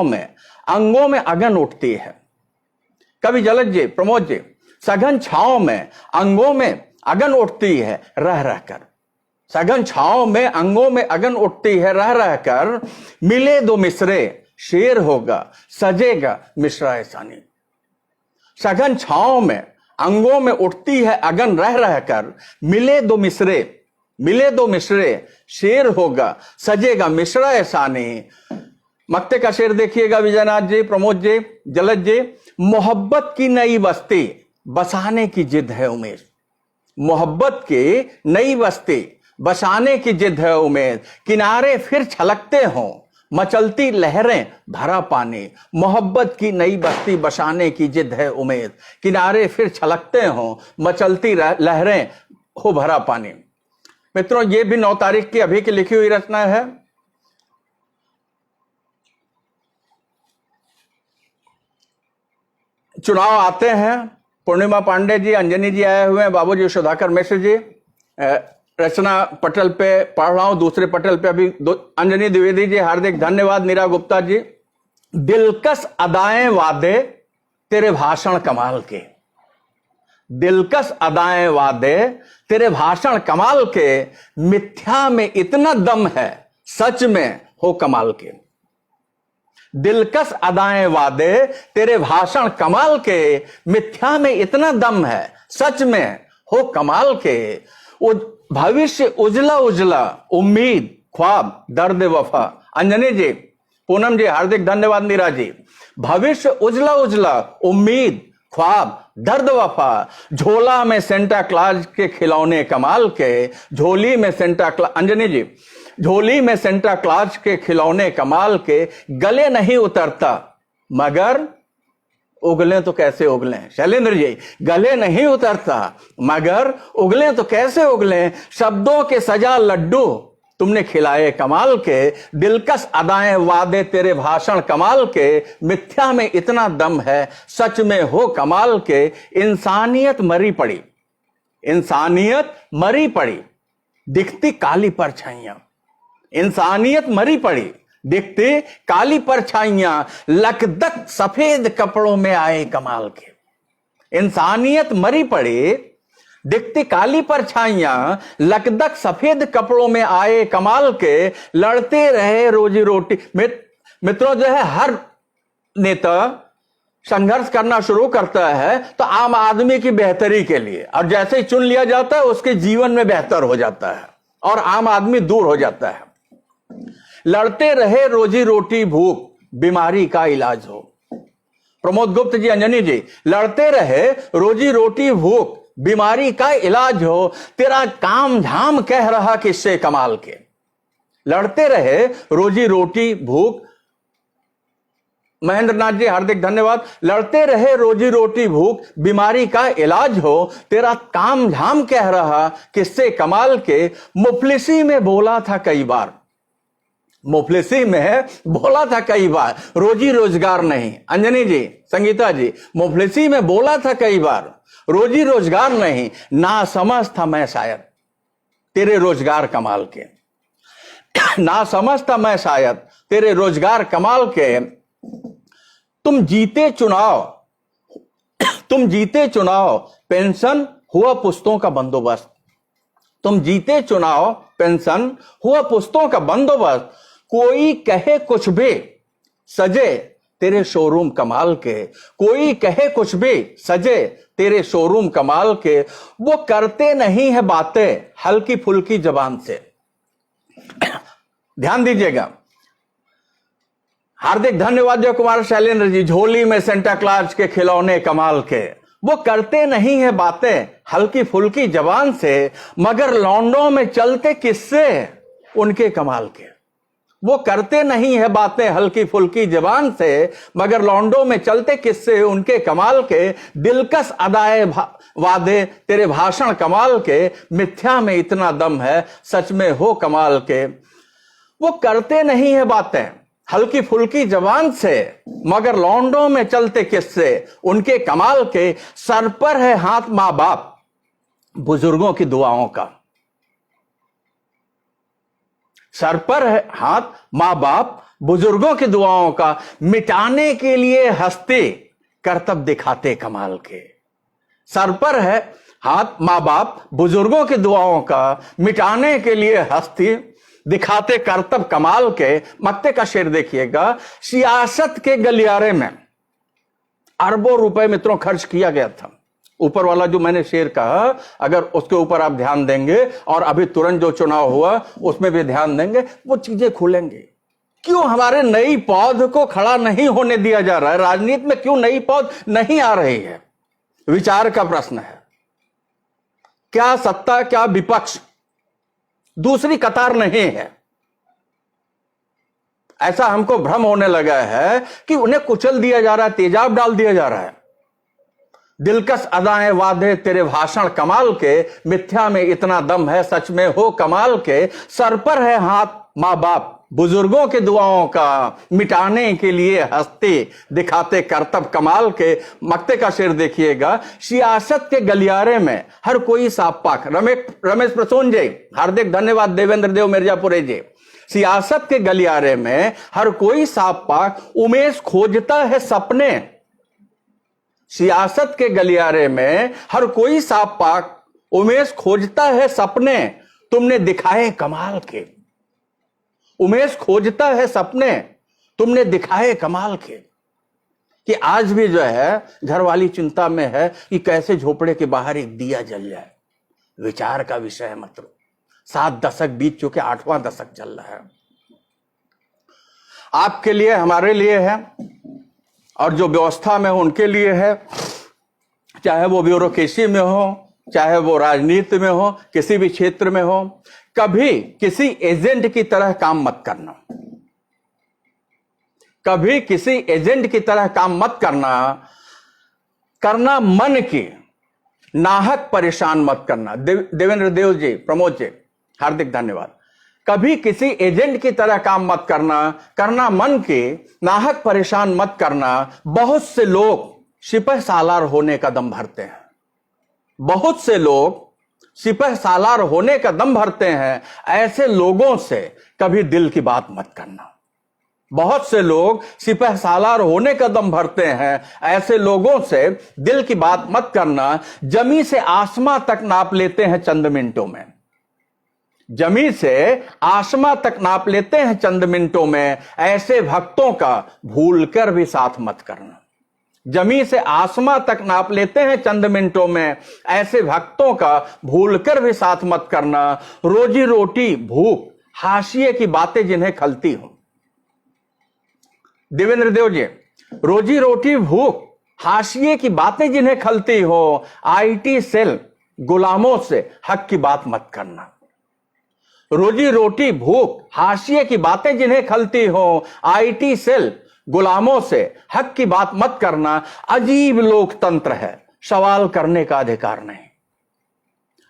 में अंगों में अगन उठती है। कवि जलद जी, प्रमोद जी, सघन छांव में अंगों में अगन उठती है रह रहकर। सघन छांव में अंगों में अगन उठती है रह रहकर, मिले दो मिसरे शेर होगा सजेगा मिश्रा एहसानी। सघन छांव में अंगों में उठती है अगन रह रहकर, मिले दो मिसरे शेर होगा सजेगा मिश्रा एहसानी। मक्ते का शेर देखिएगा विजयनाथ जी, प्रमोद जी, जलद जी। मोहब्बत की नई बस्ती बसाने की जिद है उमेद। मोहब्बत की नई बस्ती बसाने की जिद है उमेद, किनारे फिर छलकते हों मचलती लहरें भरा पानी। मोहब्बत की नई बस्ती बसाने की जिद है उमेद, किनारे फिर छलकते हों मचलती लहरें हो भरा पानी। मित्रों, ये भी 9 तारीख की अभी की लिखी हुई रचना है। चुनाव आते हैं, पूर्णिमा पांडे जी, अंजनी जी आए हुए हैं, बाबूजी सुधाकर मिश्र जी। रचना पटल पे पढ़ रहा हूं, दूसरे पटल पे अभी अंजनी द्विवेदी जी हार्दिक धन्यवाद, नीरा गुप्ता जी। दिलकश अदाएं वादे तेरे भाषण कमाल के। दिलकश अदाएं वादे तेरे भाषण कमाल के, मिथ्या में इतना दम है सच में हो कमाल के। दिलकश अदाएं वादे तेरे भाषण कमाल के, मिथ्या में इतना दम है सच में हो कमाल के। भविष्य उजला उजला उम्मीद ख्वाब दर्द वफा। अंजनी जी, पूनम जी हार्दिक धन्यवाद, नीरा जी। भविष्य उजला उजला उम्मीद ख्वाब दर्द वफा, झोला में सेंटा क्लॉज के खिलौने कमाल के। झोली में सेंटा क्लॉज, अंजनी जी, झोली में सेंटा क्लॉज के खिलौने कमाल के। गले नहीं उतरता मगर उगले तो कैसे उगले। शैलेंद्र जी, गले नहीं उतरता मगर उगले तो कैसे उगले। शब्दों के सजा लड्डू तुमने खिलाए कमाल के। दिलकश अदाएं वादे तेरे भाषण कमाल के, मिथ्या में इतना दम है सच में हो कमाल के। इंसानियत मरी पड़ी, इंसानियत मरी पड़ी दिखती काली परछाइयां। इंसानियत मरी पड़ी दिखती काली परछाइयां, लकदक सफेद कपड़ों में आए कमाल के। इंसानियत मरी पड़ी दिखती काली परछाइयां, लकदक सफेद कपड़ों में आए कमाल के। लड़ते रहे रोजी रोटी। मित्रों, जो है हर नेता संघर्ष करना शुरू करता है तो आम आदमी की बेहतरी के लिए, और जैसे ही चुन लिया जाता है उसके जीवन में बेहतर हो जाता है और आम आदमी दूर हो जाता है। लड़ते रहे रोजी रोटी भूख बीमारी का इलाज हो। प्रमोद गुप्त जी, अंजनी जी, लड़ते रहे रोजी रोटी भूख बीमारी का इलाज हो। तेरा काम झाम कह रहा किससे कमाल के। लड़ते रहे रोजी रोटी भूख, महेंद्र नाथ जी हार्दिक धन्यवाद। लड़ते रहे रोजी रोटी भूख बीमारी का इलाज हो। तेरा काम झाम कह रहा किससे कमाल के। मुफलिसी में बोला था कई बार, मुफलिसी में बोला था कई बार, रोजी रोजगार नहीं। अंजनी जी, संगीता जी, मुफलिसी में बोला था कई बार, रोजी रोजगार नहीं, ना समझ था मैं शायद तेरे रोजगार कमाल के, ना समझ था मैं शायद तेरे रोजगार कमाल के। तुम जीते चुनाव पेंशन हुआ पुश्तों का बंदोबस्त, तुम जीते चुनाव पेंशन हुआ पुश्तों का बंदोबस्त। कोई कहे कुछ भी सजे तेरे शोरूम कमाल के, कोई कहे कुछ भी सजे तेरे शोरूम कमाल के। वो करते नहीं है बातें हल्की फुल्की जबान से। ध्यान दीजिएगा, हार्दिक धन्यवाद जय कुमार शैलेंद्र जी। झोली में सेंटा क्लॉज के खिलौने कमाल के, वो करते नहीं है बातें हल्की फुल्की जबान से, मगर लौंडों में चलते किस्से उनके कमाल के। वो करते नहीं है बातें हल्की फुल्की जबान से, मगर लौंडों में चलते किस्से उनके कमाल के। दिलकश अदाए वादे तेरे भाषण कमाल के, मिथ्या में इतना दम है सच में हो कमाल के। वो करते नहीं है बातें हल्की फुल्की जबान से, मगर लौंडों में चलते किस्से उनके कमाल के। सर पर है हाथ मां बाप बुजुर्गों की दुआओं का, सर पर है हाथ मां बाप बुजुर्गों की दुआओं का। मिटाने के लिए हंसते करतब दिखाते कमाल के, सर पर है हाथ मां बाप बुजुर्गों की दुआओं का। मिटाने के लिए हंसते दिखाते करतब कमाल के। मक्ते का शेर देखिएगा, सियासत के गलियारे में अरबों रुपए मित्रों खर्च किया गया था। ऊपर वाला जो मैंने शेर कहा, अगर उसके ऊपर आप ध्यान देंगे और अभी तुरंत जो चुनाव हुआ उसमें भी ध्यान देंगे, वो चीजें खुलेंगी। क्यों हमारे नई पौध को खड़ा नहीं होने दिया जा रहा है? राजनीति में क्यों नई पौध नहीं आ रही है? विचार का प्रश्न है। क्या सत्ता क्या विपक्ष दूसरी कतार नहीं है? ऐसा हमको भ्रम होने लगा है कि उन्हें कुचल दिया जा रहा है, तेजाब डाल दिया जा रहा है। दिलकश अदाएं वादे तेरे भाषण कमाल के, मिथ्या में इतना दम है सच में हो कमाल के। सर पर है हाथ मां बाप बुजुर्गों के दुआओं का, मिटाने के लिए हंसते दिखाते करतब कमाल के। मक्ते का शेर देखिएगा, सियासत के गलियारे में हर कोई साफ पाक। रमेश प्रसून जी, हार्दिक धन्यवाद। देवेंद्र देव मिर्जापुरे जी, सियासत के गलियारे में हर कोई साफ पाक उमेश खोजता है सपने। सियासत के गलियारे में हर कोई साफ पाक उमेश खोजता है सपने, तुमने दिखाए कमाल के। उमेश खोजता है सपने, तुमने दिखाए कमाल के। कि आज भी जो है घर वाली चिंता में है कि कैसे झोपड़े के बाहर एक दिया जल जाए। विचार का विषय है मतलब। 7 दशक बीत चुके, 8वां दशक चल रहा है। आपके लिए, हमारे लिए है, और जो व्यवस्था में हो उनके लिए है। चाहे वो ब्यूरोक्रेसी में हो, चाहे वो राजनीति में हो, किसी भी क्षेत्र में हो, कभी किसी एजेंट की तरह काम मत करना। कभी किसी एजेंट की तरह काम मत करना मन की नाहक परेशान मत करना। देवेंद्र देव जी, प्रमोद जी, हार्दिक धन्यवाद। कभी किसी एजेंट की तरह काम मत करना मन की नाहक परेशान मत करना। बहुत से लोग सिपह सालार होने का दम भरते हैं, बहुत से लोग सिपह सालार होने का दम भरते हैं। ऐसे लोगों से कभी दिल की बात मत करना। बहुत से लोग सिपह सालार होने का दम भरते हैं, ऐसे लोगों से दिल की बात मत करना। जमी से आसमां तक नाप लेते हैं चंद मिनटों में, जमी से आसमां तक नाप लेते हैं चंद मिनटों में। ऐसे भक्तों का भूलकर भी साथ मत करना। जमी से आसमां तक नाप लेते हैं चंद मिनटों में, ऐसे भक्तों का भूलकर भी साथ मत करना। रोजी रोटी भूख हाशिए की बातें जिन्हें खलती हो। देवेंद्र देव जी, रोजी रोटी भूख हाशिए की बातें जिन्हें खलती हो। आईटी सेल गुलामों से हक की बात मत करना। रोजी रोटी भूख हाशिए की बातें जिन्हें खलती हो। आईटी सेल गुलामों से हक की बात मत करना। अजीब लोकतंत्र है, सवाल करने का अधिकार नहीं।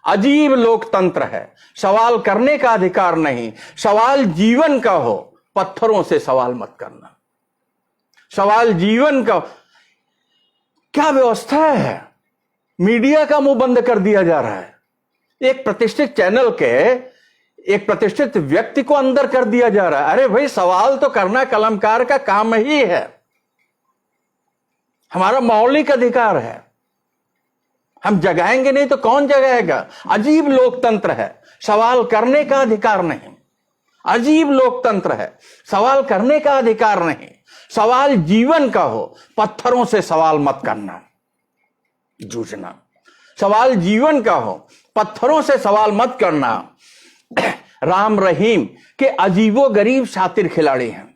अजीब लोकतंत्र है, सवाल करने का अधिकार नहीं। सवाल जीवन का हो पत्थरों से सवाल मत करना। सवाल जीवन का क्या व्यवस्था है? मीडिया का मुंह बंद कर दिया जा रहा है। एक प्रतिष्ठित चैनल के एक प्रतिष्ठित व्यक्ति को अंदर कर दिया जा रहा है। अरे भाई, सवाल तो करना कलमकार का काम ही है, हमारा मौलिक अधिकार है। हम जगाएंगे नहीं तो कौन जगाएगा? अजीब लोकतंत्र है, सवाल करने का अधिकार नहीं। अजीब लोकतंत्र है, सवाल करने का अधिकार नहीं। सवाल जीवन का हो, पत्थरों से सवाल मत करना, जूझना। सवाल जीवन का हो, पत्थरों से सवाल मत करना। राम रहीम के अजीबो गरीब शातिर खिलाड़ी हैं।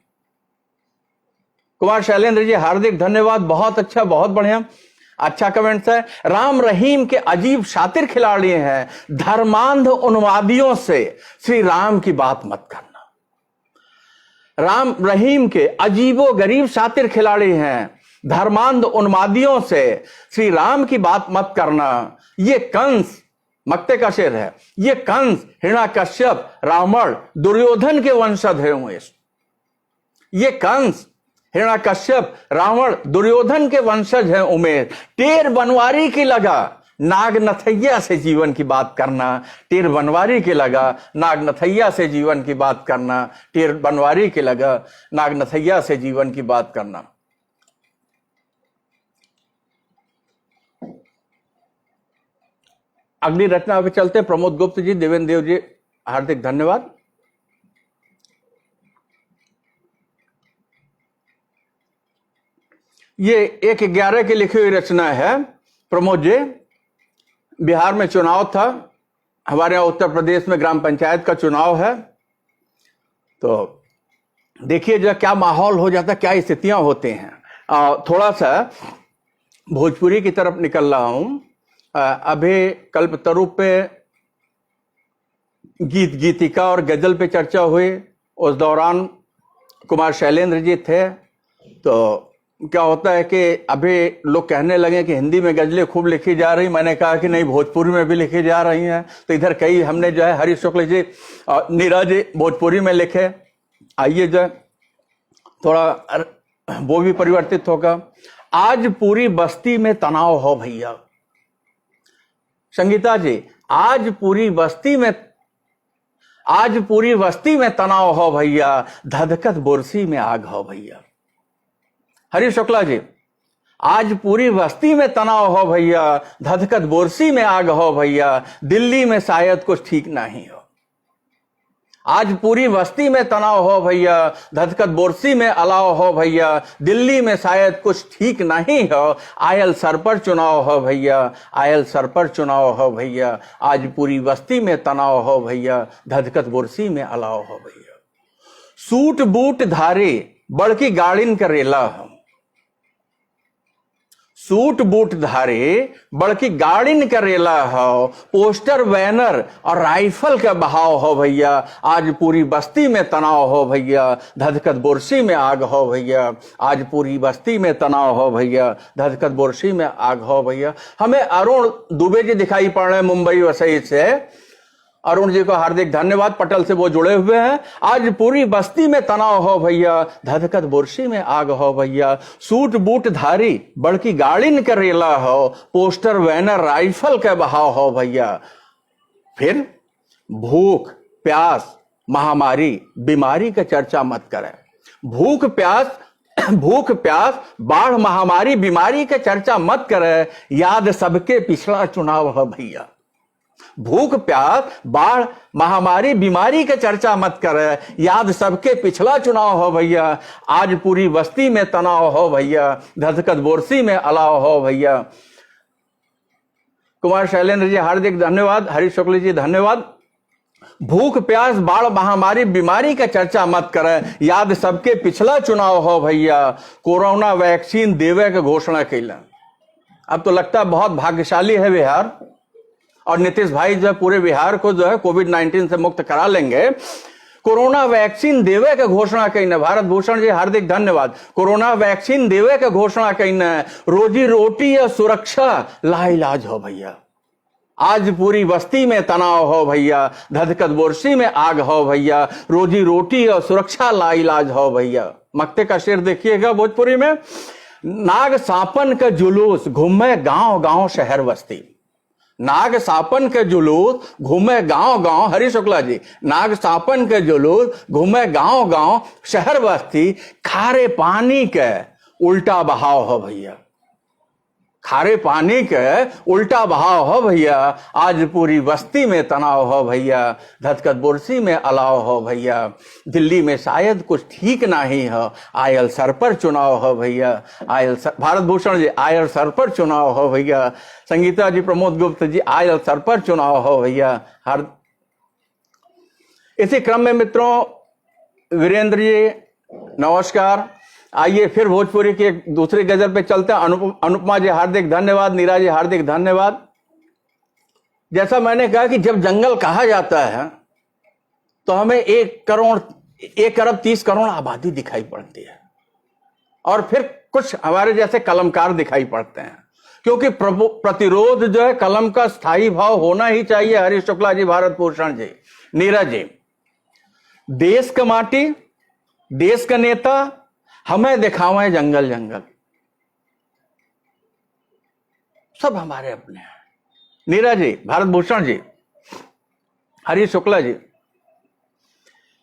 कुमार शैलेंद्र जी, हार्दिक धन्यवाद, बहुत अच्छा, बहुत बढ़िया, अच्छा कमेंट है। राम रहीम के अजीब शातिर खिलाड़ी हैं, धर्मांध उन्मादियों से श्री राम की बात मत करना। राम रहीम के अजीबो गरीब शातिर खिलाड़ी हैं, धर्मांध उन्मादियों से श्री राम की बात मत करना। ये कंस, मक्ते का शेर है, ये कंस, हिरण्याकश्यप, रावण, दुर्योधन के वंशज है उमेश। ये कंस, हिरण्याकश्यप, रावण, दुर्योधन के वंशज हैं उमेश। टेर बनवारी की लगा नाग नथैया से जीवन की बात करना। टेर बनवारी के लगा नाग नथैया से जीवन की बात करना। टेर बनवारी के लगा नाग नथैया से जीवन की बात करना। अगली रचना पे चलते। प्रमोद गुप्त जी, देवेंद्र देव जी, हार्दिक धन्यवाद। ये 1/11 की लिखी हुई रचना है। प्रमोद जी, बिहार में चुनाव था, हमारे यहां उत्तर प्रदेश में ग्राम पंचायत का चुनाव है, तो देखिए जो क्या माहौल हो जाता है, क्या स्थितियां होती हैं। थोड़ा सा भोजपुरी की तरफ निकल रहा हूं। अभी कल्पतरु पे गीत गीतिका और गजल पे चर्चा हुई, उस दौरान कुमार शैलेंद्र जी थे। तो क्या होता है कि अभी लोग कहने लगे कि हिंदी में गजलें खूब लिखी जा रही। मैंने कहा कि नहीं, भोजपुरी में भी लिखी जा रही हैं। तो इधर कई हमने जो है हरीश शुक्ल जी, नीरज भोजपुरी में लिखे। आइए जो थोड़ा वो भी परिवर्तित होगा। आज पूरी बस्ती में तनाव हो भैया। संगीता जी, आज पूरी बस्ती में तनाव हो भैया, धधकत बुरसी में आग हो भैया। हरीश शुक्ला जी, आज पूरी बस्ती में तनाव हो भैया, धधकत बुरसी में आग हो भैया, दिल्ली में शायद कुछ ठीक नहीं हो। आज पूरी बस्ती में तनाव हो भैया, धधकत बुरसी में अलाव हो भैया, दिल्ली में शायद कुछ ठीक नहीं हो। आयल सर पर चुनाव हो भैया, आयल सर पर चुनाव हो भैया, आज पूरी बस्ती में तनाव हो भैया, धधकत बुरसी में अलाव हो भैया। सूट बूट धारे बड़की गाड़िन करेला हो, सूट बूट धारे बड़की गाड़िन करेला हो, पोस्टर बैनर और राइफल का बहाव हो भैया, आज पूरी बस्ती में तनाव हो भैया, धधकत बुरसी में आग हो भैया, आज पूरी बस्ती में तनाव हो भैया, धधकत बुरसी में आग हो भैया। हमें अरुण दुबे जी दिखाई पड़ रहे हैं मुंबई वसई से। अरुण जी को हार्दिक धन्यवाद, पटल से वो जुड़े हुए हैं। आज पूरी बस्ती में तनाव हो भैया, धधकत बुरसी में आग हो भैया, सूट बूट धारी बड़की गाड़िन करेला हो, पोस्टर बैनर राइफल का बहाव हो भैया। फिर भूख प्यास महामारी बीमारी का चर्चा मत करें। भूख प्यास बाढ़ महामारी बीमारी का चर्चा मत करें, याद सबके पिछड़ा चुनाव हो भैया। भूख प्यास बाढ़ महामारी बीमारी के चर्चा मत करे, याद सबके पिछला चुनाव हो भैया, आज पूरी बस्ती में तनाव हो भैया, धधकत बुरसी में अलाव हो भैया। कुमार शैलेंद्र जी हार्दिक धन्यवाद, हरीश शुक्ल जी धन्यवाद। भूख प्यास बाढ़ महामारी बीमारी का चर्चा मत करे, याद सबके पिछला चुनाव हो भैया, कोरोना वैक्सीन देवे के घोषणा कैला। अब तो लगता है बहुत भाग्यशाली है बिहार, और नीतीश भाई जो है पूरे बिहार को जो है कोविड-19 से मुक्त करा लेंगे। कोरोना वैक्सीन देवे के घोषणा कही। भारत भूषण जी हार्दिक धन्यवाद। कोरोना वैक्सीन देवे के घोषणा कही। रोजी रोटी या सुरक्षा लाइलाज हो भैया। आज पूरी बस्ती में तनाव हो भैया, धधकत बोरसी में आग हो भैया, रोजी रोटी और सुरक्षा लाइलाज हो भैया। मक्ते का शेर देखिएगा भोजपुरी में, नाग सापन का जुलूस घूमे गांव गांव शहर बस्ती। नाग सापन के जुलूस घूमे गांव गांव, हरि शुक्ला जी, नाग सापन के जुलूस घूमे गांव गांव शहर बस्ती, खारे पानी के उल्टा बहाव हो भैया, खारे पानी के उल्टा बहाव हो भैया। आज पूरी बस्ती में तनाव हो भैया, धधकत बुरसी में अलाव हो भैया, दिल्ली में शायद कुछ ठीक नहीं हो, आयल सर पर चुनाव हो भैया, भारत भूषण जी आयल सर पर चुनाव हो भैया, संगीता जी, प्रमोद गुप्त जी आयल सर पर चुनाव हो भैया। हर इसी क्रम में मित्रों, वीरेंद्र जी नमस्कार। आइए फिर भोजपुरी की एक दूसरी गजल पे चलते हैं। अनुपमा जी हार्दिक धन्यवाद, नीरा जी हार्दिक धन्यवाद। जैसा मैंने कहा कि जब जंगल कहा जाता है तो हमें 1 अरब 30 करोड़ आबादी दिखाई पड़ती है, और फिर कुछ हमारे जैसे कलमकार दिखाई पड़ते हैं, क्योंकि प्रतिरोध जो है कलम का स्थायी भाव होना ही चाहिए। हरीश शुक्ला जी, भारत भूषण जी, नीरज जी, देश का माटी, देश का नेता, हमें दिखावें जंगल जंगल, सब हमारे अपने हैं। नीरज जी, भारत भूषण जी, हरीश शुक्ला जी,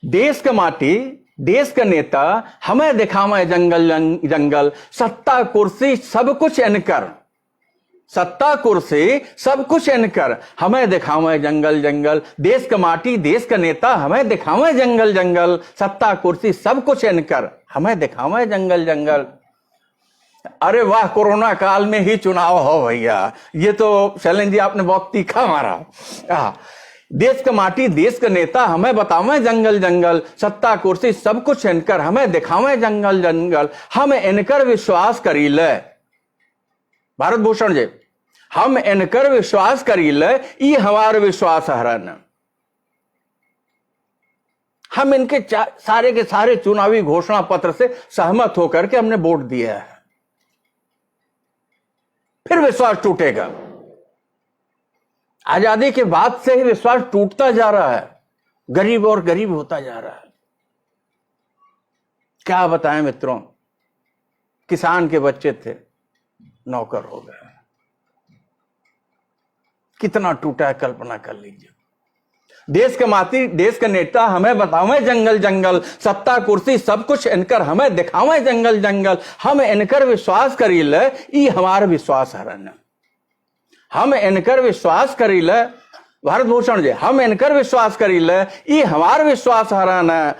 देश का माटी, देश का नेता, हमें दिखावें जंगल जंगल, सत्ता कुर्सी सब कुछ इनकर, सत्ता कुर्सी सब कुछ इनकर, हमें दिखावें जंगल जंगल, देश का माटी, देश का नेता, हमें दिखावें जंगल जंगल, सत्ता कुर्सी सब कुछ इनकर, हमें दिखावें जंगल जंगल। अरे वाह, कोरोना काल में ही चुनाव हो भैया, ये तो शैलेंद्र जी आपने बहुत तीखा मारा। देश का माटी, देश का नेता, हमें बतावें जंगल जंगल, सत्ता कुर्सी सब कुछ इनकर, हमें दिखावें जंगल जंगल, हम इनकर विश्वास करी ले। भारत भूषण जी, हम इनकर विश्वास करी ले, ये हमारे विश्वास हरन। हम इनके सारे के सारे चुनावी घोषणा पत्र से सहमत होकर के हमने वोट दिया है, फिर विश्वास टूटेगा। आजादी के बाद से ही विश्वास टूटता जा रहा है, गरीब और गरीब होता जा रहा है। क्या बताएं मित्रों, किसान के बच्चे थे, नौकर हो गए, कितना टूटा है कल्पना कर लीजिए। देश के माती, देश के नेता, हमें बतावें जंगल जंगल, सत्ता कुर्सी सब कुछ इनकर, हमें दिखावें जंगल जंगल, हम इनकर विश्वास करी ले, ये हमारा विश्वास हरन। हम इनकर विश्वास करी ले, भारत भूषण जी, हम इनकर विश्वास करी ले, ये हमारा विश्वास हरन।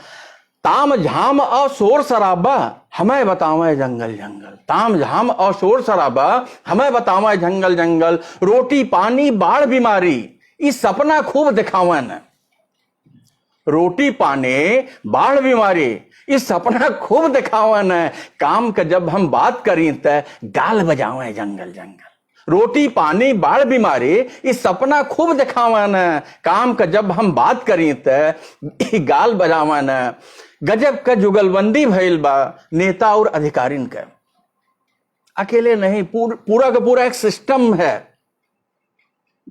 ताम झाम और शोर शराबा, हमें बतावें जंगल जंगल, ताम झाम और शोर शराबा, हमें बतावें जंगल जंगल, रोटी पानी बाढ़ बीमारी, इस सपना खूब दिखावन। रोटी पानी बाढ़ बीमारी, इस सपना खूब दिखावन। काम का जब हम बात करी तो गाल बजावें जंगल जंगल, रोटी पानी बाढ़ बीमारी, इस सपना खूब दिखावन। काम का जब हम बात करी तो गाल बजावन। गजब का जुगलबंदी भइल बा नेता और अधिकारीन का, अकेले नहीं, पूरा का पूरा एक सिस्टम है,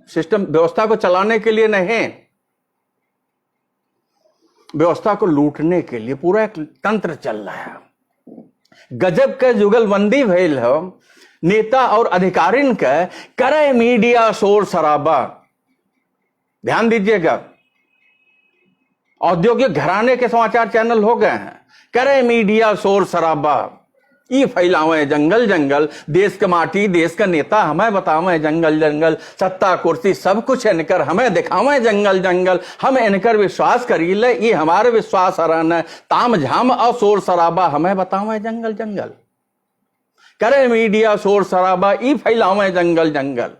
सिस्टम व्यवस्था को चलाने के लिए नहीं, व्यवस्था को लूटने के लिए पूरा एक तंत्र चल रहा है। गजब का जुगलबंदी भइल हो नेता और अधिकारीन का, करे मीडिया शोर शराबा। ध्यान दीजिएगा, औद्योगिक घराने के समाचार चैनल हो गए हैं, करे मीडिया शोर शराबा, ये फैलावें जंगल जंगल, देश का माटी, देश का नेता, हमें बतावें जंगल जंगल, सत्ता कुर्सी सब कुछ इनकर, हमें दिखावें जंगल जंगल, हम इनकर विश्वास करी ले, ये हमारे विश्वास हरन। ताम झाम और शोर शराबा, हमें बतावें जंगल जंगल, करे मीडिया शोर शराबा, ये फैलावें जंगल जंगल।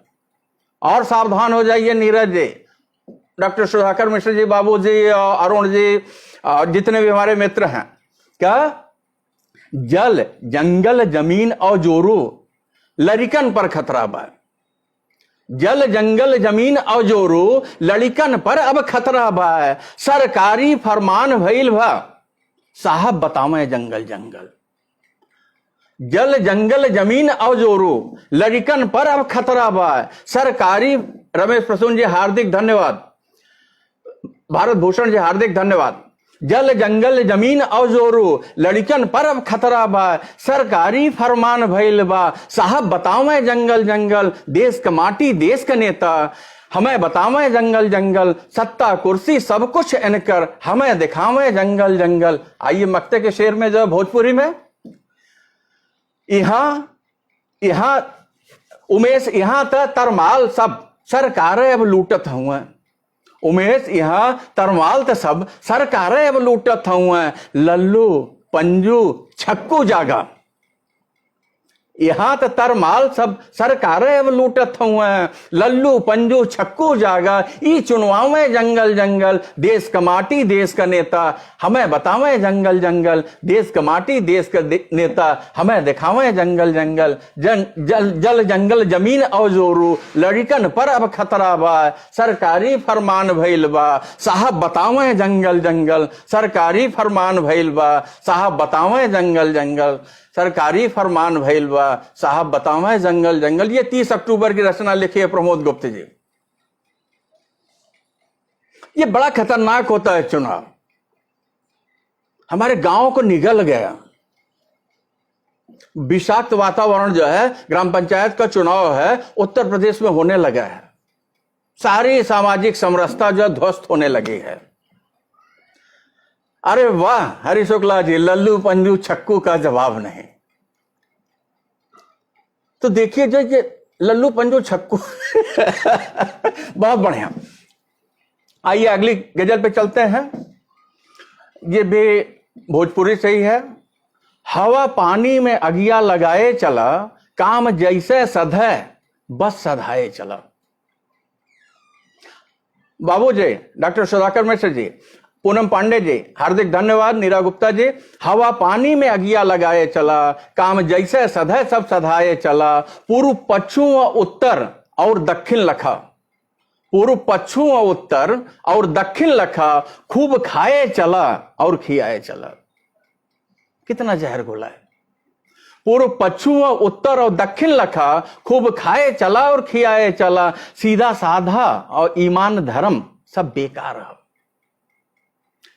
और सावधान हो जाइए नीरज जी, डॉक्टर सुधाकर मिश्र जी, बाबू जी, अरुण जी, जितने भी हमारे मित्र हैं, क्या जल जंगल जमीन और जोरू लड़िकन पर खतरा बा। जल जंगल जमीन और जोरू लड़िकन पर अब खतरा बा। सरकारी फरमान भइल बा, साहब बतावें जंगल जंगल। जल जंगल जमीन और जोरू लड़िकन पर अब खतरा बा। सरकारी रमेश प्रसून जी हार्दिक धन्यवाद। भारत भूषण जी हार्दिक धन्यवाद। जल जंगल जमीन औजोरू, लड़कन पर अब खतरा बा, सरकारी फरमान भइल बा, साहब बतावे जंगल जंगल, देश का माटी देश का नेता, हमें बतावे जंगल जंगल, सत्ता कुर्सी सब कुछ इनकर, हमें दिखावे जंगल जंगल। आइए मक्ते के शेर में जो भोजपुरी में, यहां उमेश यहां तरमाल सब सरकारें अब लूटत हुए, उमेश यहां तरमाल तो सब सरकारें अब लूटत हुए, लल्लू पंजू छक्कू जागा, यहां तो तरमाल सब सरकारें अब लूटत हुए, लल्लू पंजू छक्कू जागा, ई चुनवावे जंगल जंगल, देश का माटी देश का नेता, हमें बतावे जंगल जंगल, देश का माटी देश का नेता, हमें दिखावे जंगल जंगल, जल जंगल जमीन औजोरू, लड़कन पर अब खतरा बा, सरकारी फरमान भइल बा, साहब बतावे जंगल जंगल, सरकारी फरमान भइल बा, साहब बतावे जंगल जंगल, सरकारी फरमान भइल बा, साहब बतावे जंगल जंगल। ये 30 अक्टूबर की रचना लिखी है प्रमोद गुप्त जी। ये बड़ा खतरनाक होता है चुनाव, हमारे गांव को निगल गया। विषाक्त वातावरण जो है, ग्राम पंचायत का चुनाव है उत्तर प्रदेश में होने लगा है, सारी सामाजिक समरसता जो ध्वस्त होने लगी है। अरे वाह हरि शुक्ला जी, लल्लू पंजू छक्कू का जवाब नहीं। तो देखिए जो ये लल्लू पंजू छक्कू बहुत बढ़िया। आइए अगली गजल पे चलते हैं, ये भी भोजपुरी से ही है। हवा पानी में अगिया लगाए चला, काम जैसे सधे बस सधाए चला। बाबू जी, डॉक्टर सुधाकर मिश्र जी, पूनम पांडे जी हार्दिक धन्यवाद। नीरा गुप्ता जी, हवा पानी में अगिया लगाए चला, काम जैसे सधे सब सधाए चला, पूर्व पश्चिम व उत्तर और दक्षिण लखा, पूर्व पश्चिम व उत्तर और दक्षिण लखा, खूब खाए चला और खियाए चला। कितना जहर घोला है। पूर्व पश्चिम व उत्तर और दक्षिण लखा, खूब खाए चला और खियाए चला, सीधा साधा और ईमान धर्म सब बेकार है,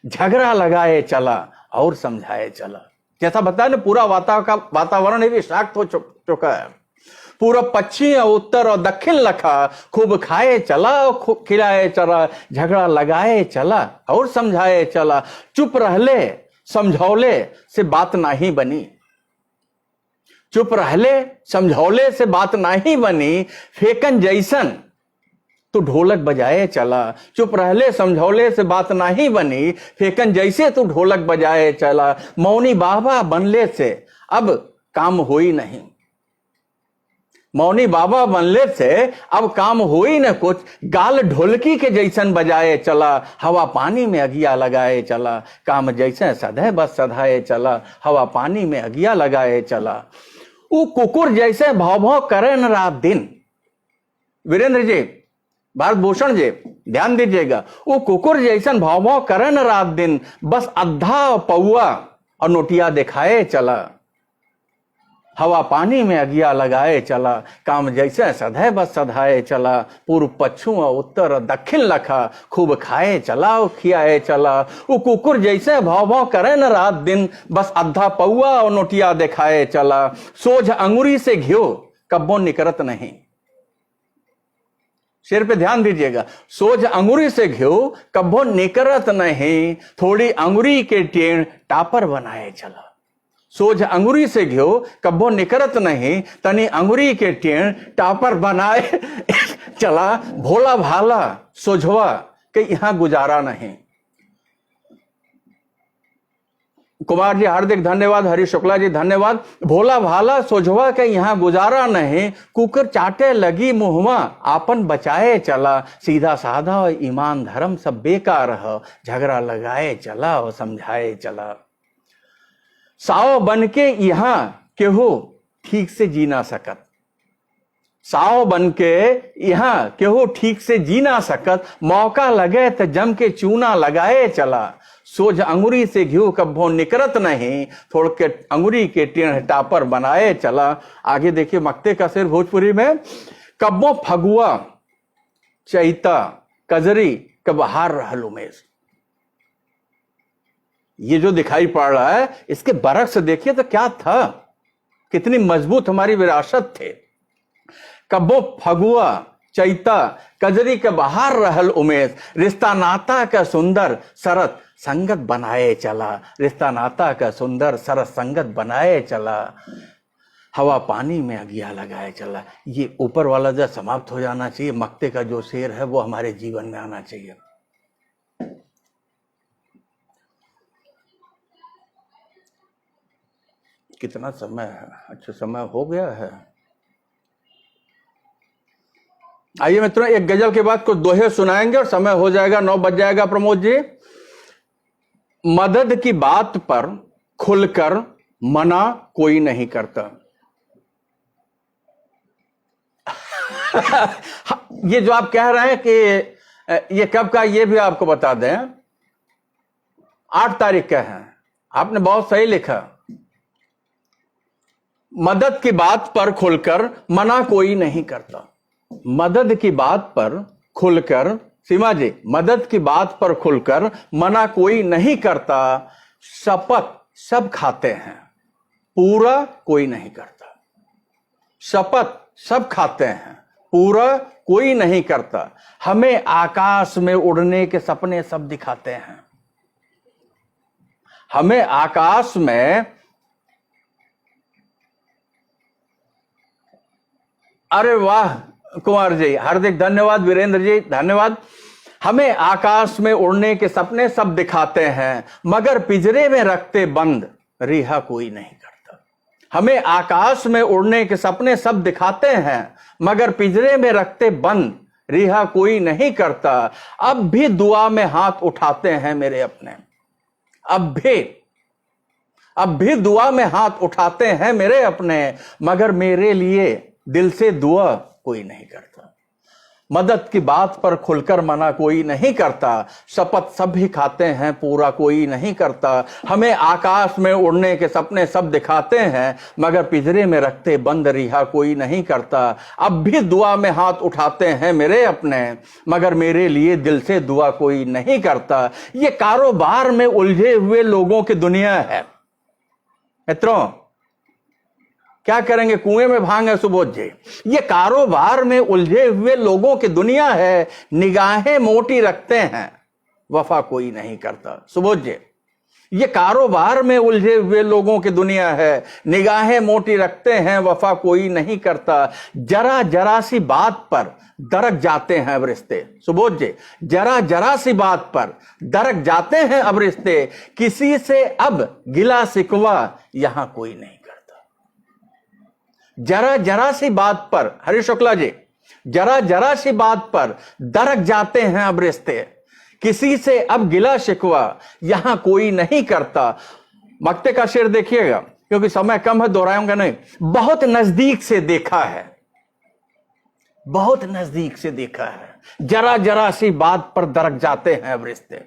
झगड़ा लगाए चला और समझाए चला। जैसा बताया ना, पूरा वातावरण ही विषाक्त हो चुका है। पूरा पश्चिम उत्तर और दक्षिण लखा, खूब खाए चला और खिलाए चला, झगड़ा लगाए चला और समझाए चला, चुप रहले समझौले से बात नहीं बनी, चुप रहले समझौले से बात नहीं बनी, फेकन जैसन तू ढोलक बजाए चला, चुप रहले समझौले से बात नहीं बनी, फेकन जैसे तू ढोलक बजाए चला, मौनी बाबा बनले से अब काम होई नहीं, मौनी बाबा बनले से अब काम होई न कुछ, गाल ढोलकी के जैसन बजाए चला, हवा पानी में अगिया लगाए चला, काम जैसे सधे बस सधाए चला, हवा पानी में अगिया लगाए चला, वो कुकुर जैसे भाव भाव करे न रात दिन। वीरेंद्र जी, भारत भूषण जी ध्यान दीजिएगा, वो कुकुर जैसन भाव भाव करे न रात दिन, बस अद्धा पौआ और नोटिया दिखाए चला, हवा पानी में अगिया लगाए चला, काम जैसे सधे बस सधाए चला, पूर्व पश्चिम उत्तर और दक्षिण लखा, खूब खाए चला और खियाए चला, वो कुकुर जैसे भाव भाव करे न रात दिन, बस अद्धा पौआ और नोटिया दिखाए चला, सोझ अंगुरी से घियो कब्बों निकरत नहीं। शेर पे ध्यान दीजिएगा, सोझ अंगुरी से घियो कब्बों निकरत नहीं, थोड़ी अंगुरी के टेढ़ टापर बनाए चला, सोझ अंगुरी से घियो कब्बों निकरत नहीं, तनी अंगुरी के टेढ़ टापर बनाए चला, भोला भाला सोझवा के यहां गुजारा नहीं। कुमार जी हार्दिक धन्यवाद, हरि शुक्ला जी धन्यवाद। भोला भाला सोझवा के यहां गुजारा नहीं, कुकर चाटे लगी मुहमा आपन बचाए चला, सीधा साधा और ईमान धर्म सब बेकार है, झगड़ा लगाए चला और समझाए चला, साव बन के यहां केहू ठीक से जी ना सकत, साव बन के यहां केहू ठीक से जी ना सकत, मौका लगे तो जम के चूना लगाए चला, सोझ अंगुरी से घियो कब्बों निकरत नहीं, थोड़ के अंगुरी के टेढ़ टापर बनाए चला। आगे देखिए मक्ते का शेर भोजपुरी में, कब्बों फगुआ चैता कजरी के बहार रहल उमेश। ये जो दिखाई पड़ रहा है इसके बरक से देखिए तो क्या था, कितनी मजबूत हमारी विरासत थे। कब्बो फगुआ चैता कजरी के बहार रहल उमेश, रिश्ता नाता का सुंदर सरत संगत बनाए चला, रिश्ता नाता का सुंदर सरत संगत बनाए चला, हवा पानी में अगिया लगाए चला। ये ऊपर वाला जो समाप्त हो जाना चाहिए, मक्ते का जो शेर है वो हमारे जीवन में आना चाहिए। कितना समय है? अच्छा समय हो गया है। आइए मित्रों, एक गजल के बाद कुछ दोहे सुनाएंगे और समय हो जाएगा, 9 बज जाएगा। प्रमोद जी, मदद की बात पर खुलकर मना कोई नहीं करता। ये जो आप कह रहे हैं कि ये कब का, ये भी आपको बता दें, 8 तारीख का है। आपने बहुत सही लिखा, मदद की बात पर खुलकर मना कोई नहीं करता। मदद की बात पर खुलकर, सीमा जी, मदद की बात पर खुलकर मना कोई नहीं करता। शपथ सब खाते हैं, पूरा कोई नहीं करता। शपथ सब खाते हैं, पूरा कोई नहीं करता। हमें आकाश में उड़ने के सपने सब दिखाते हैं। हमें आकाश में, अरे वाह कुमार जी, हार्दिक धन्यवाद। वीरेंद्र जी धन्यवाद। हमें आकाश में उड़ने के सपने सब दिखाते हैं, मगर पिंजरे में रखते बंद रिहा कोई नहीं करता। हमें आकाश में उड़ने के सपने सब दिखाते हैं, मगर पिंजरे में रखते बंद रिहा कोई नहीं करता। अब भी दुआ में हाथ उठाते हैं मेरे अपने, अब भी दुआ में हाथ उठाते हैं मेरे अपने, मगर मेरे लिए दिल से दुआ कोई नहीं करता। मदद की बात पर खुलकर मना कोई नहीं करता। शपथ सब ही खाते हैं, पूरा कोई नहीं करता। हमें आकाश में उड़ने के सपने सब दिखाते हैं, मगर पिंजरे में रखते बंद रिहा कोई नहीं करता। अब भी दुआ में हाथ उठाते हैं मेरे अपने, मगर मेरे लिए दिल से दुआ कोई नहीं करता। ये कारोबार में उलझे हुए लोगों की दुनिया है मित्रों। क्या करेंगे, कुएं में भांग है सुबोध जी। ये कारोबार में उलझे हुए लोगों की दुनिया है। निगाहें मोटी रखते हैं, वफा कोई नहीं करता। सुबोध जी, ये कारोबार में उलझे हुए लोगों की दुनिया है। निगाहें मोटी रखते हैं, वफा कोई नहीं करता। जरा जरा सी बात पर दरक जाते हैं अब रिश्ते। सुबोध जी, जरा जरा सी बात पर दरक जाते हैं अब रिश्ते। किसी से अब गिला शिकवा यहां कोई नहीं करता। जरा जरा सी बात पर, हरि शुक्ला जी, जरा जरा सी बात पर दरक जाते हैं अब रिश्ते। किसी से अब गिला शिकवा यहां कोई नहीं करता। मक्ते का शेर देखिएगा, क्योंकि समय कम है, दोहराऊंगा नहीं। बहुत नजदीक से देखा है, बहुत नजदीक से देखा है। जरा जरा सी बात पर दरक जाते हैं अब रिश्ते।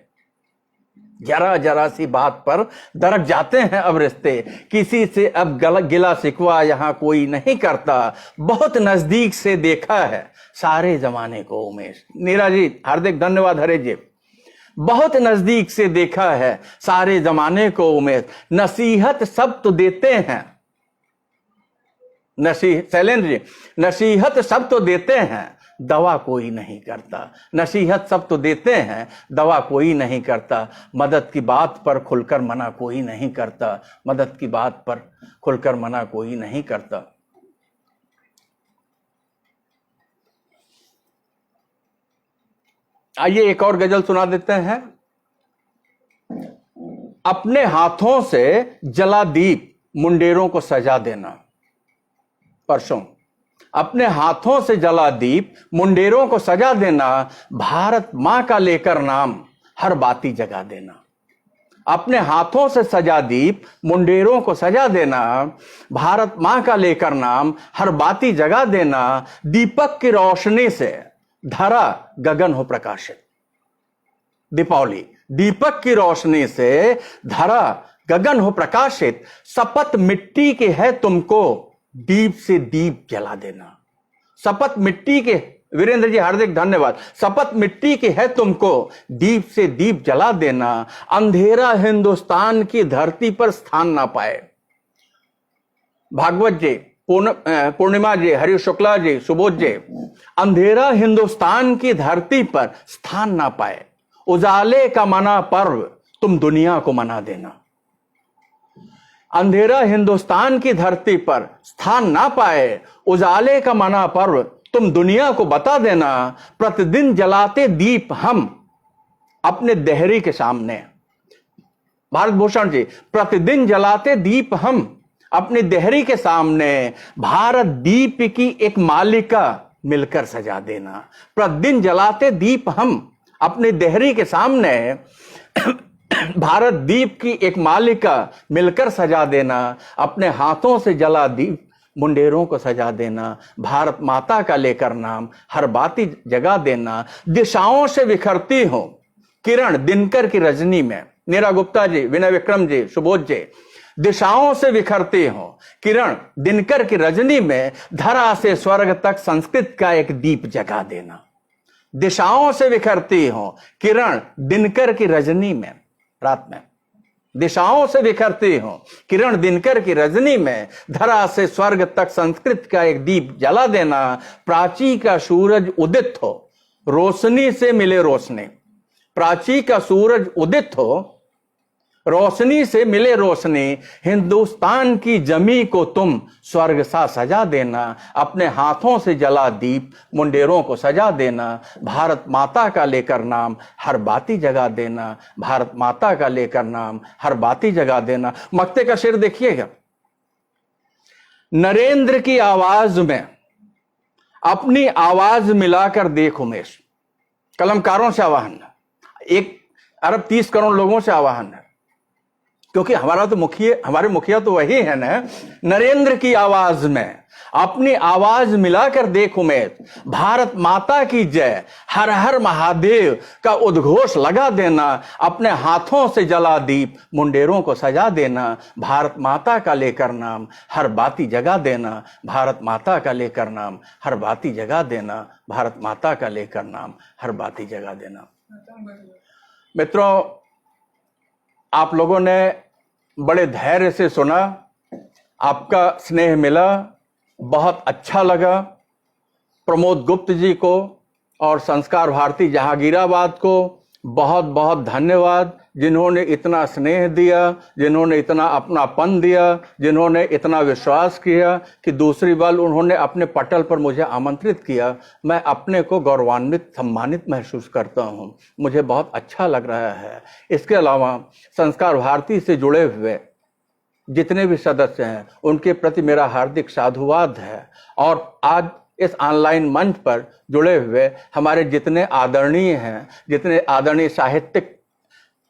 जरा जरा सी बात पर दरक जाते हैं अब रिश्ते। किसी से अब गिला शिकवा यहां कोई नहीं करता। बहुत नजदीक से देखा है सारे जमाने को उमेश। नीरा जी हार्दिक धन्यवाद। हरे जी, बहुत नजदीक से देखा है सारे जमाने को उमेश। नसीहत सब तो देते हैं, शैलेंद्र जी, नसीहत सब तो देते हैं, दवा कोई नहीं करता। नसीहत सब तो देते हैं, दवा कोई नहीं करता। मदद की बात पर खुलकर मना कोई नहीं करता। मदद की बात पर खुलकर मना कोई नहीं करता। आइए एक और गजल सुना देते हैं। अपने हाथों से जला दीप मुंडेरों को सजा देना। परसों, अपने हाथों से जला दीप मुंडेरों को सजा देना। भारत मां का लेकर नाम हर बाती जगा देना। अपने हाथों से सजा दीप मुंडेरों को सजा देना। भारत मां का लेकर नाम हर बाती जगा देना। दीपक की रोशनी से धरा गगन हो प्रकाशित। दीपावली, दीपक की रोशनी से धरा गगन हो प्रकाशित। शपथ मिट्टी की है तुमको दीप से दीप जला देना। शपथ मिट्टी के वीरेंद्र जी हार्दिक धन्यवाद। शपथ मिट्टी की है तुमको, दीप से दीप जला देना, अंधेरा हिंदुस्तान की धरती पर स्थान ना पाए। भागवत जी, पूर्णिमा जी, हरि शुक्ला जी, सुबोध जी, अंधेरा हिंदुस्तान की धरती पर स्थान ना पाए, उजाले का मना पर्व तुम दुनिया को मना देना। अंधेरा हिंदुस्तान की धरती पर स्थान ना पाए, उजाले का मना पर्व तुम दुनिया को बता देना। प्रतिदिन जलाते दीप हम अपने देहरी के सामने। भारत भूषण जी, प्रतिदिन जलाते दीप हम अपनी देहरी के सामने, भारत दीप की एक मालिका मिलकर सजा देना। प्रतिदिन जलाते दीप हम अपनी देहरी के सामने, भारत दीप की एक मालिका मिलकर सजा देना। अपने हाथों से जला दीप मुंडेरों को सजा देना। भारत माता का लेकर नाम हर बाती जगा देना। दिशाओं से बिखरती हो किरण दिनकर की रजनी में। नीरा गुप्ता जी, विनय विक्रम जी, सुबोध जी, दिशाओं से बिखरती हो किरण दिनकर की रजनी में, धरा से स्वर्ग तक संस्कृत का एक दीप जगा देना। दिशाओं से बिखरती हो किरण दिनकर की रजनी में, रात में दिशाओं से बिखरती हो किरण दिनकर की रजनी में, धरा से स्वर्ग तक संस्कृत का एक दीप जला देना। प्राची का सूरज उदित हो रोशनी से मिले रोशनी, प्राची का सूरज उदित हो रोशनी से मिले रोशनी, हिंदुस्तान की जमी को तुम स्वर्ग सा सजा देना। अपने हाथों से जला दीप मुंडेरों को सजा देना। भारत माता का लेकर नाम हर बाती जगा देना। भारत माता का लेकर नाम हर बाती जगा देना। मक्ते का शेर देखिएगा, नरेंद्र की आवाज में अपनी आवाज मिलाकर देख उमेश। कलमकारों से आह्वान है, 1 अरब 30 करोड़ लोगों से आह्वान है, क्योंकि हमारे मुखिया तो वही है ना। नरेंद्र की आवाज में अपनी आवाज मिलाकर देख उमेद, भारत माता की जय, हर हर महादेव का उद्घोष लगा देना। अपने हाथों से जला दीप मुंडेरों को सजा देना। भारत माता का लेकर नाम हर बाती जगा देना। भारत माता का लेकर नाम हर बाती जगा देना। भारत माता का लेकर नाम हर बाती जगा देना। मित्रों, आप लोगों ने बड़े धैर्य से सुना, आपका स्नेह मिला, बहुत अच्छा लगा। प्रमोद गुप्त जी को और संस्कार भारती जहांगीराबाद को बहुत बहुत धन्यवाद, जिन्होंने इतना स्नेह दिया, जिन्होंने इतना अपनापन दिया, जिन्होंने इतना विश्वास किया कि दूसरी बार उन्होंने अपने पटल पर मुझे आमंत्रित किया। मैं अपने को गौरवान्वित सम्मानित महसूस करता हूँ, मुझे बहुत अच्छा लग रहा है। इसके अलावा संस्कार भारती से जुड़े हुए जितने भी सदस्य हैं उनके प्रति मेरा हार्दिक साधुवाद है। और आज इस ऑनलाइन मंच पर जुड़े हुए हमारे जितने आदरणीय साहित्यिक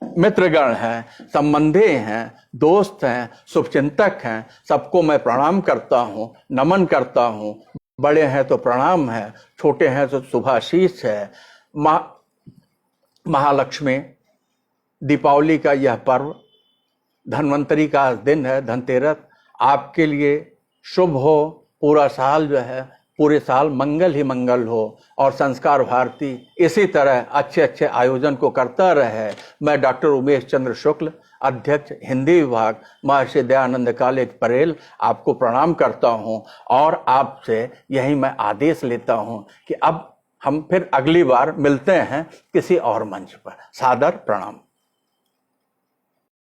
मित्रगण हैं, संबंधी हैं, दोस्त हैं, शुभचिंतक हैं, सबको मैं प्रणाम करता हूँ, नमन करता हूँ। बड़े हैं तो प्रणाम है, छोटे हैं तो शुभाशीष है। महालक्ष्मी, दीपावली का यह पर्व, धन्वंतरी का दिन है, धनतेरस, आपके लिए शुभ हो। पूरा साल जो है, पूरे साल मंगल ही मंगल हो और संस्कार भारती इसी तरह अच्छे अच्छे आयोजन को करता रहे। मैं डॉक्टर उमेश चंद्र शुक्ल, अध्यक्ष हिंदी विभाग, महर्षि दयानंद कॉलेज परेल, आपको प्रणाम करता हूं और आपसे यही मैं आदेश लेता हूं कि अब हम फिर अगली बार मिलते हैं किसी और मंच पर। सादर प्रणाम।